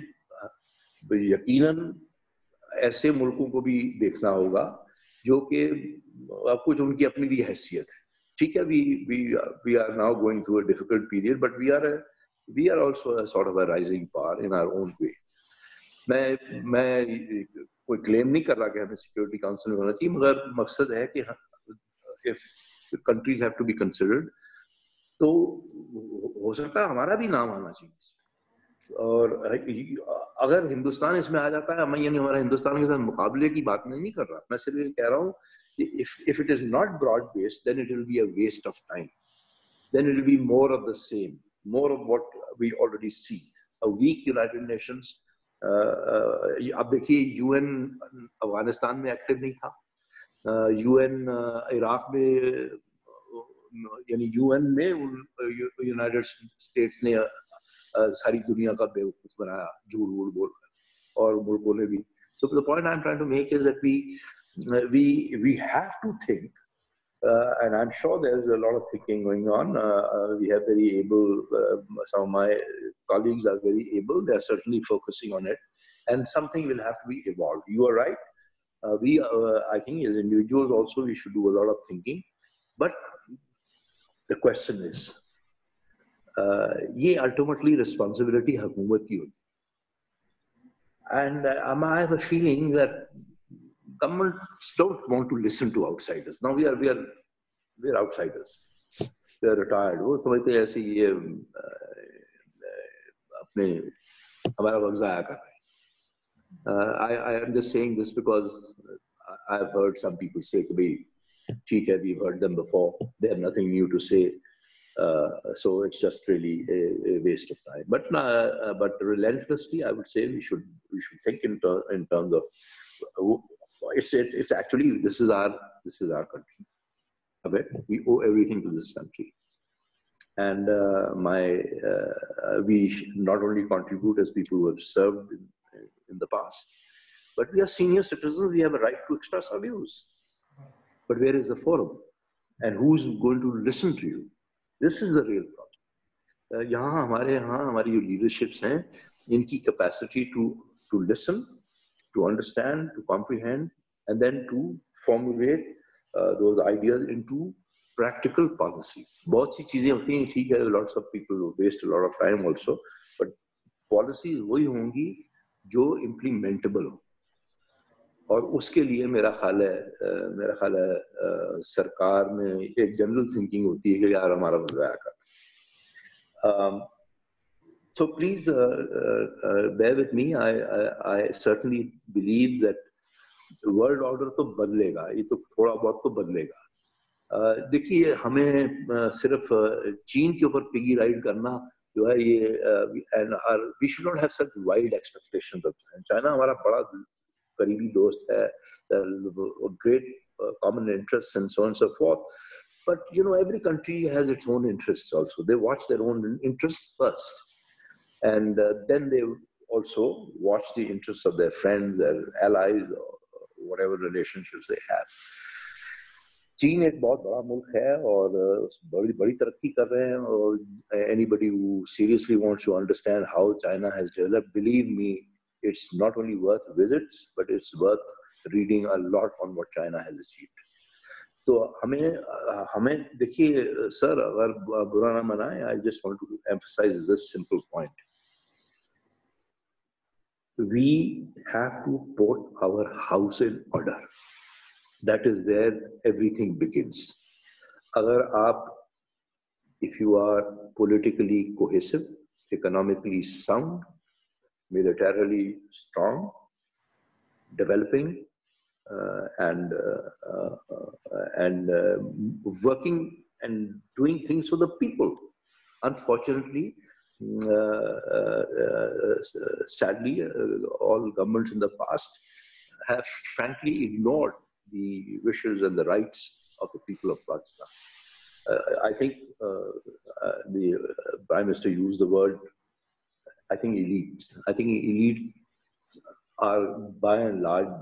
یقیناً ایسے ملکوں کو بھی دیکھنا ہوگا جو کہ کچھ ان کی اپنی بھی حیثیت ہے. ٹھیک ہے، we are now going through a difficult period, but we are also a sort of a rising power in our own way. میں کوئی کلیم نہیں کر رہا کہ ہمیں سیکورٹی کاؤنسل میں ہونا چاہیے، مگر مقصد ہے کہ if the countries have to be considered تو ہو سکتا ہے ہمارا بھی نام آنا چاہیے. اور اگر ہندوستان اس میں آ جاتا ہے، میں یعنی ہمارا ہندوستان کے ساتھ مقابلے کی بات نہیں کر رہا، میں صرف یہ کہہ رہا ہوں کہ if it is not broad based then it will be a waste of time, then it will be more of the same, more of what we already see, a weak United Nations. اب دیکھیے UN Afghanistan میں active نہیں تھا، UN Iraq میں، یعنی UN میں United States نے ساری دنیا کا بیوقوف بنایا جھوٹ ووٹ بول کر، اور ملکوں نے بھی. So the point I'm trying to make is that we have to think, and I'm sure there's a lot of thinking going on. We have very able, some of my colleagues are very able. They're certainly focusing on it, and something will have to be evolved. You are right. I think as individuals also we should do a lot of thinking. But the question is, یہ ultimately responsibility حکومت کی ہوتی. And I have a feeling that governments don't want to listen to outsiders. Now we are outsiders. We are retired. وہ سمجھتے ہیں ایسے یہ اپنے ہمارا وقت ضائع کر رہے ہیں. I am just saying this because I have heard some people say کہ بھائی ٹھیک ہے, we've heard them before. They have nothing new to say. So it's just really a waste of time. But relentlessly, I would say we should think in terms of it's actually this is our country. We owe everything to this country, and we not only contribute as people who have served in the past, but we are senior citizens. We have a right to express our views. But where is the forum, and who's going to listen to you? This is the real problem. یہاں ہماری جو leaderships ہیں, ان کی capacity to listen, to understand, to comprehend, and then to formulate those ideas into practical policies. بہت سی چیزیں ہوتی ہیں, ٹھیک ہے, lots of people waste a lot of time also, but policies وہی ہوں گی جو implementable ہوں. اور اس کے لیے میرا خیال ہے سرکار میں ایک جنرل تھنکنگ ہوتی ہے کہ یار ہمارا ضائع کر. So please bear with me. I certainly believe that the world order تو بدلے گا, یہ تو تھوڑا بہت تو بدلے گا. دیکھیے, ہمیں صرف چین کے اوپر پگی رائڈ کرنا جو ہے یہ we should not have such wide expectations of China. China ہمارا بڑا قریبی دوست ہے, great common interests and so on and so forth. But every country has its own interests also. They watch their own interests first, and then they also watch the interests of their friends, their allies, or whatever relationships they have. چین ایک بہت بڑا ملک ہے اور بڑی ترقی کر رہے ہیں, اور anybody who seriously wants to understand how China has developed, believe me, it's not only worth visits, but it's worth reading a lot on what China has achieved. تو ہمیں دیکھیے سر, اگر برا نہ منائیں, I just want to emphasize this simple point. We have to put our house in order. That is where everything begins. اگر آپ, if you are politically cohesive, economically sound, militarily strong, developing, and working and doing things for the people. Unfortunately, sadly, all governments in the past have frankly ignored the wishes and the rights of the people of Pakistan. I think the Prime Minister used the word, I think elite are by and large,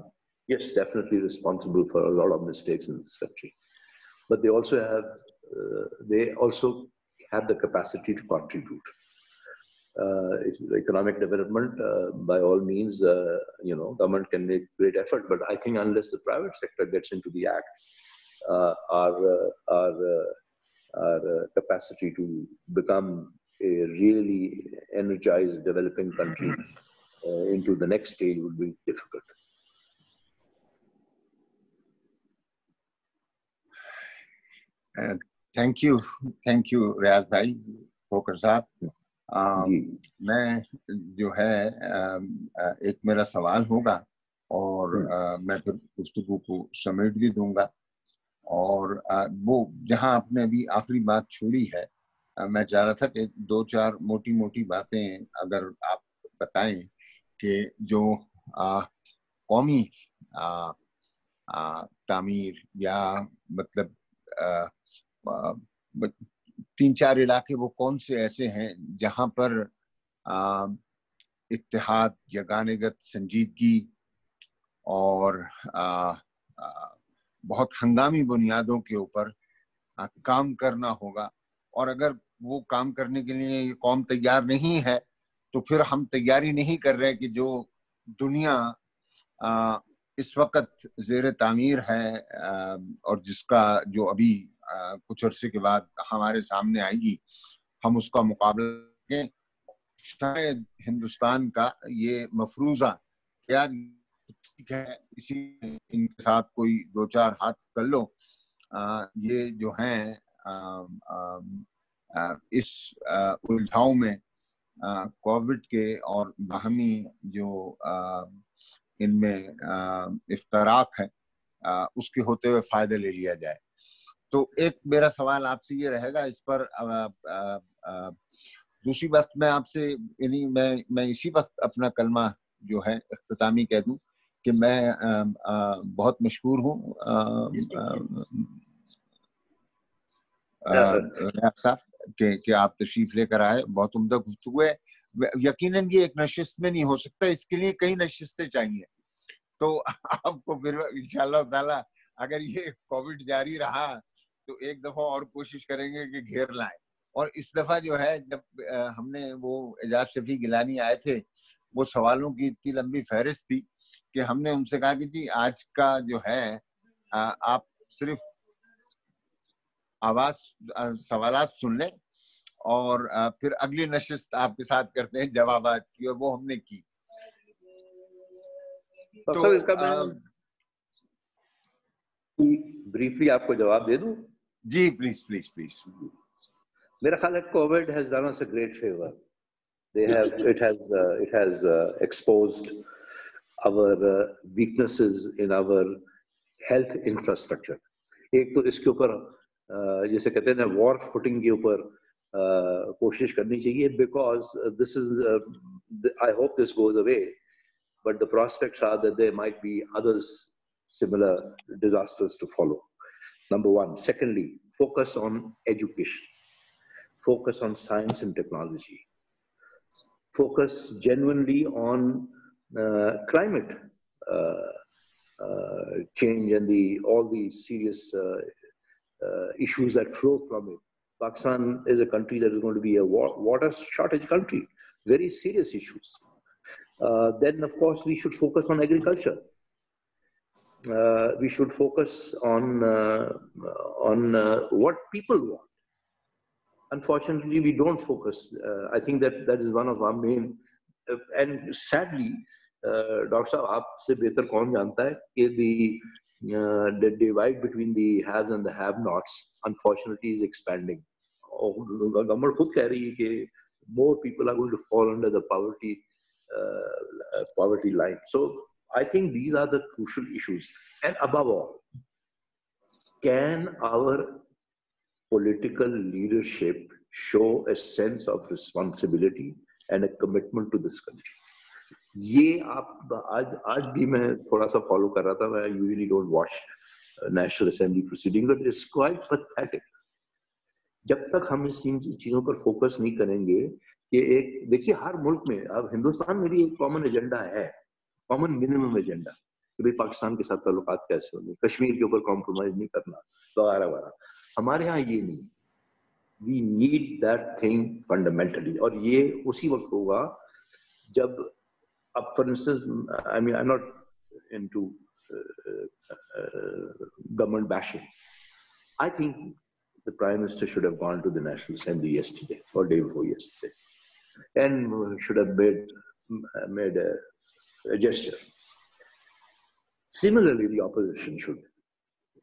yes, definitely responsible for a lot of mistakes in this country. But they also have the capacity to contribute. It's economic development, by all means, government can make great effort, but I think unless the private sector gets into the act, our capacity to become a really energized developing country into the next stage would be difficult. Thank you ریاض بھائی, کھوکھر صاحب. میں جو ہے ایک میرا سوال ہوگا اور میں پھر گفتگو کو سمیٹ بھی دوں گا, اور وہ جہاں آپ نے ابھی آخری بات چھوڑی ہے, میں چاہ رہا تھا کہ 2-4 موٹی باتیں اگر آپ بتائیں کہ جو قومی تعمیر یا مطلب 3-4 علاقے وہ کون سے ایسے ہیں جہاں پر اتحاد, یگانگت, سنجیدگی اور بہت ہنگامی بنیادوں کے اوپر کام کرنا ہوگا, اور اگر وہ کام کرنے کے لیے یہ قوم تیار نہیں ہے تو پھر ہم تیاری نہیں کر رہے کہ جو دنیا اس وقت زیر تعمیر ہے اور جس کا جو ابھی کچھ عرصے کے بعد ہمارے سامنے آئے گی, ہم اس کا مقابلہ کریں. شاید ہندوستان کا یہ مفروضہ کیا ٹھیک ہے اسی ان کے ساتھ کوئی 2-4 ہاتھ کر لو، یہ جو ہیں اس الجھاؤ میں کووڈ کے اور باہمی جو ان میں افتراق ہے اس کے ہوتے ہوئے فائدہ لے لیا جائے. تو ایک میرا سوال آپ سے یہ رہے گا اس پر. دوسری بات میں آپ سے یعنی میں اسی وقت اپنا کلمہ جو ہے اختتامی کہہ دوں کہ میں بہت مشکور ہوں ریاض صاحب کہ آپ تشریف لے کر آئے. بہت عمدہ گفتگو ہے. یقیناً یہ ایک نشست میں نہیں ہو سکتا، اس کے لیے کئی نشستیں چاہیے. تو آپ کو پھر انشاءاللہ تعالیٰ اگر یہ کووڈ جاری رہا تو ایک دفعہ اور کوشش کریں گے کہ گھیر لائیں. اور اس دفعہ جو ہے جب ہم نے وہ اعجاز شفیع گیلانی آئے تھے، وہ سوالوں کی اتنی لمبی فہرست تھی کہ ہم نے ان سے کہا کہ جی آج کا جو ہے آپ صرف آواز سوالات سن لیں اور پھر اگلی نشست آپ کے ساتھ کرتے ہیں جوابات کی، اور وہ ہم نے کی. تو اس کا میں بریفلی آپ کو جواب دے دوں. جی پلیز پلیز پلیز. میرا خیال ہے Covid has done us a great favor. It has exposed our weaknesses in our health infrastructure. ایک تو اس کے اوپر جیسے کہتے ہیں نا وار فوٹنگ کے اوپر کوشش کرنی چاہیے, because this is I hope this goes away, but the prospects are that there might be others similar disasters to follow. Number one. Secondly, focus on education, focus on science and technology, focus genuinely on climate change and all the serious issues that flow from it. Pakistan is a country that is going to be a water shortage country, very serious issues. Then of course we should focus on agriculture. We should focus on what people want. Unfortunately, we don't focus. I think that is one of our main, and sadly, Dr. Saab, آپ سے بہتر کون جانتا ہے کہ the divide between the haves and the have-nots, unfortunately, is expanding. Government خود کہہ رہی ہے کہ more people are going to fall under the poverty line. So I think these are the crucial issues. And above all, can our political leadership show a sense of responsibility and a commitment to this country? یہ آپ آج بھی میں تھوڑا سا follow کر رہا تھا. میں usually don't watch national assembly proceeding, but it's quite pathetic. جب تک ہم اس چیزوں پر فوکس نہیں کریں گے کہ ایک دیکھیے ہر ملک میں, اب ہندوستان میں بھی ایک کامن ایجنڈا ہے, کامن منیمم ایجنڈا کہ بھائی پاکستان کے ساتھ تعلقات کیسے ہوں گے, کشمیر کے اوپر کمپرومائز نہیں کرنا وغیرہ وغیرہ. ہمارے یہاں یہ نہیں ہے. We need that thing fundamentally, اور یہ اسی وقت ہوگا جب اب for instance I mean I am not into government bashing. I think the Prime Minister should have gone to the National Assembly yesterday or day before yesterday and should have made a gesture. Similarly, the opposition should.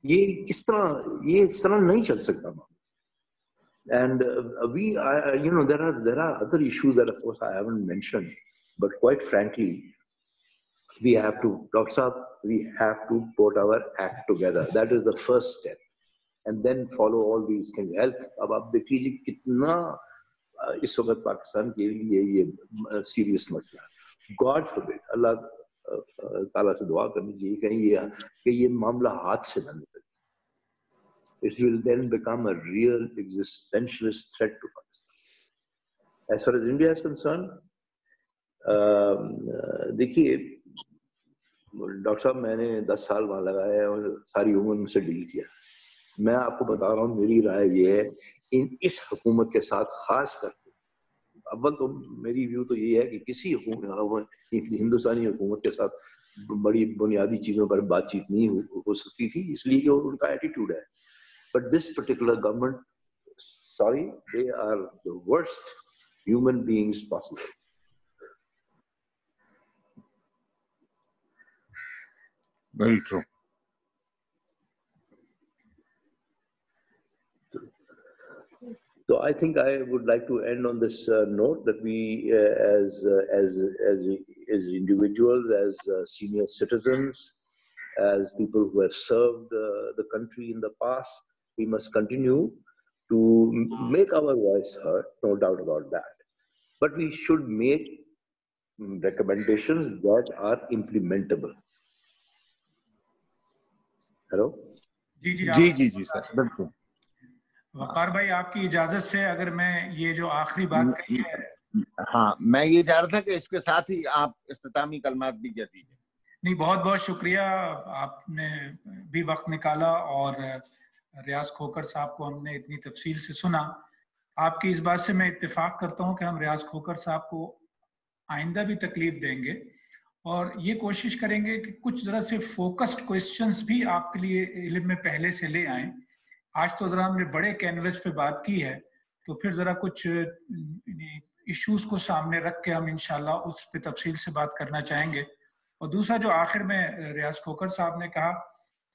یہ اس طرح نہیں چل سکتا. And there are other issues that of course I haven't mentioned, but quite frankly, we have to, Dr. Saab, we have to put our act together. That is the first step. And then follow all these things. Health, اب آپ دیکھ لیجیے کتنا اس وقت پاکستان کے لیے یہ serious مسئلہ ہے. God forbid, اللہ تعالیٰ سے دعا کرنی چاہیے کہیں کہ یہ معاملہ ہاتھ سے نہ نکلے. It will then become a real existentialist threat to Pakistan. As far as India is concerned, دیکھیے ڈاکٹر صاحب میں نے 10 سال وہاں لگایا ہے اور ساری عمر میں سے ڈیل کیا. میں آپ کو بتا رہا ہوں, میری رائے یہ ہے اس حکومت کے ساتھ خاص کر کے, اول تو میری ویو تو یہ ہے کہ کسی ہندوستانی حکومت کے ساتھ بڑی بنیادی چیزوں پر بات چیت نہیں ہو سکتی تھی, اس لیے کہ ان کا ایٹیٹیوڈ ہے. But this particular government sorry, they are the worst human beings possible. Very true. So I think I would like to end on this note that we, as individuals, as senior citizens, as people who have served the country in the past, we must continue to make our voice heard, no doubt about that. But we should make recommendations that are implementable. Hello? जी sir, बिल्कुल. वकार भाई, आपकी इजाजत से अगर मैं ये जो आखिरी बात कही है, हाँ, मैं ये चाह रहा था कि इसके साथ ही आप इख्तितामी कलमात भी कह दीजिए. नहीं, बहुत बहुत शुक्रिया, आपने भी वक्त निकाला और रियाज खोकर साहब को हमने इतनी तफसील से सुना. आपकी इस बात से मैं इत्तेफाक करता हूं कि हम रियाज खोकर साहब को आइंदा भी तकलीफ देंगे और ये कोशिश करेंगे कि कुछ जरा से फोकस्ड क्वेश्चंस भी आपके लिए इल्म में पहले से ले आएं. आज तो जरा हमने बड़े कैनवस पे बात की है, तो फिर जरा कुछ इश्यूज को सामने रख के हम इंशाल्लाह उस पे तफसील से बात करना चाहेंगे. और दूसरा जो आखिर में रियाज खोकर साहब ने कहा,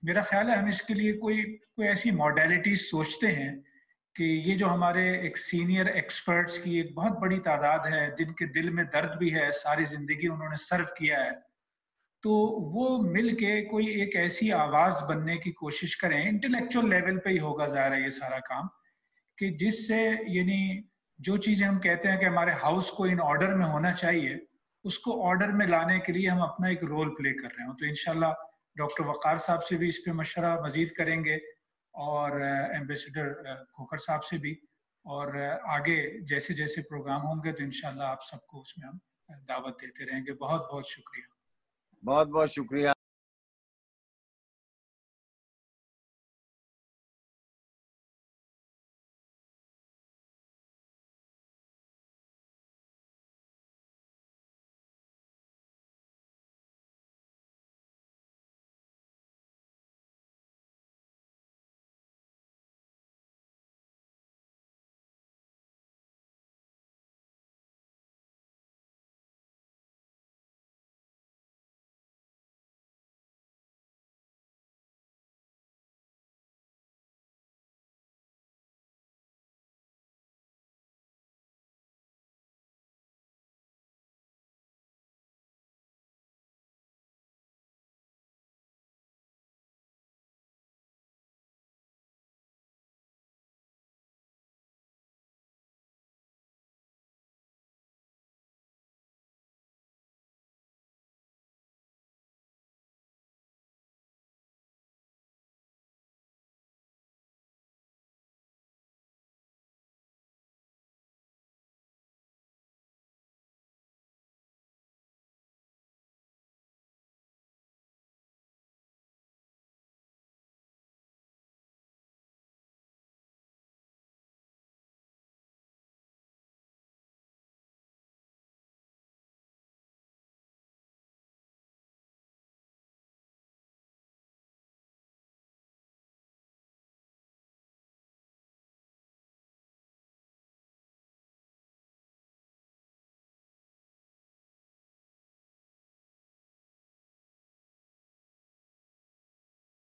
मेरा ख्याल है हम इसके लिए कोई ऐसी मॉडलिटीज सोचते हैं कि ये जो हमारे एक सीनियर एक्सपर्ट्स की एक बहुत बड़ी तादाद है जिनके दिल में दर्द भी है, सारी जिंदगी उन्होंने सर्व किया है, तो वो मिल के कोई एक ऐसी आवाज बनने की कोशिश करें. इंटेलेक्चुअल लेवल पे ही होगा ज़ाहिर है ये सारा काम, कि जिससे यानी जो चीजें हम कहते हैं कि हमारे हाउस को इन ऑर्डर में होना चाहिए, उसको ऑर्डर में लाने के लिए हम अपना एक रोल प्ले कर रहे हो. तो इंशाल्लाह डॉक्टर वकार साहब से भी इस पे मशवरा मजीद करेंगे और एम्बेसडर खोकर साहब से भी, और आगे जैसे जैसे प्रोग्राम होंगे तो इंशाल्लाह आप सबको उसमें हम दावत देते रहेंगे. बहुत बहुत शुक्रिया. बहुत बहुत शुक्रिया.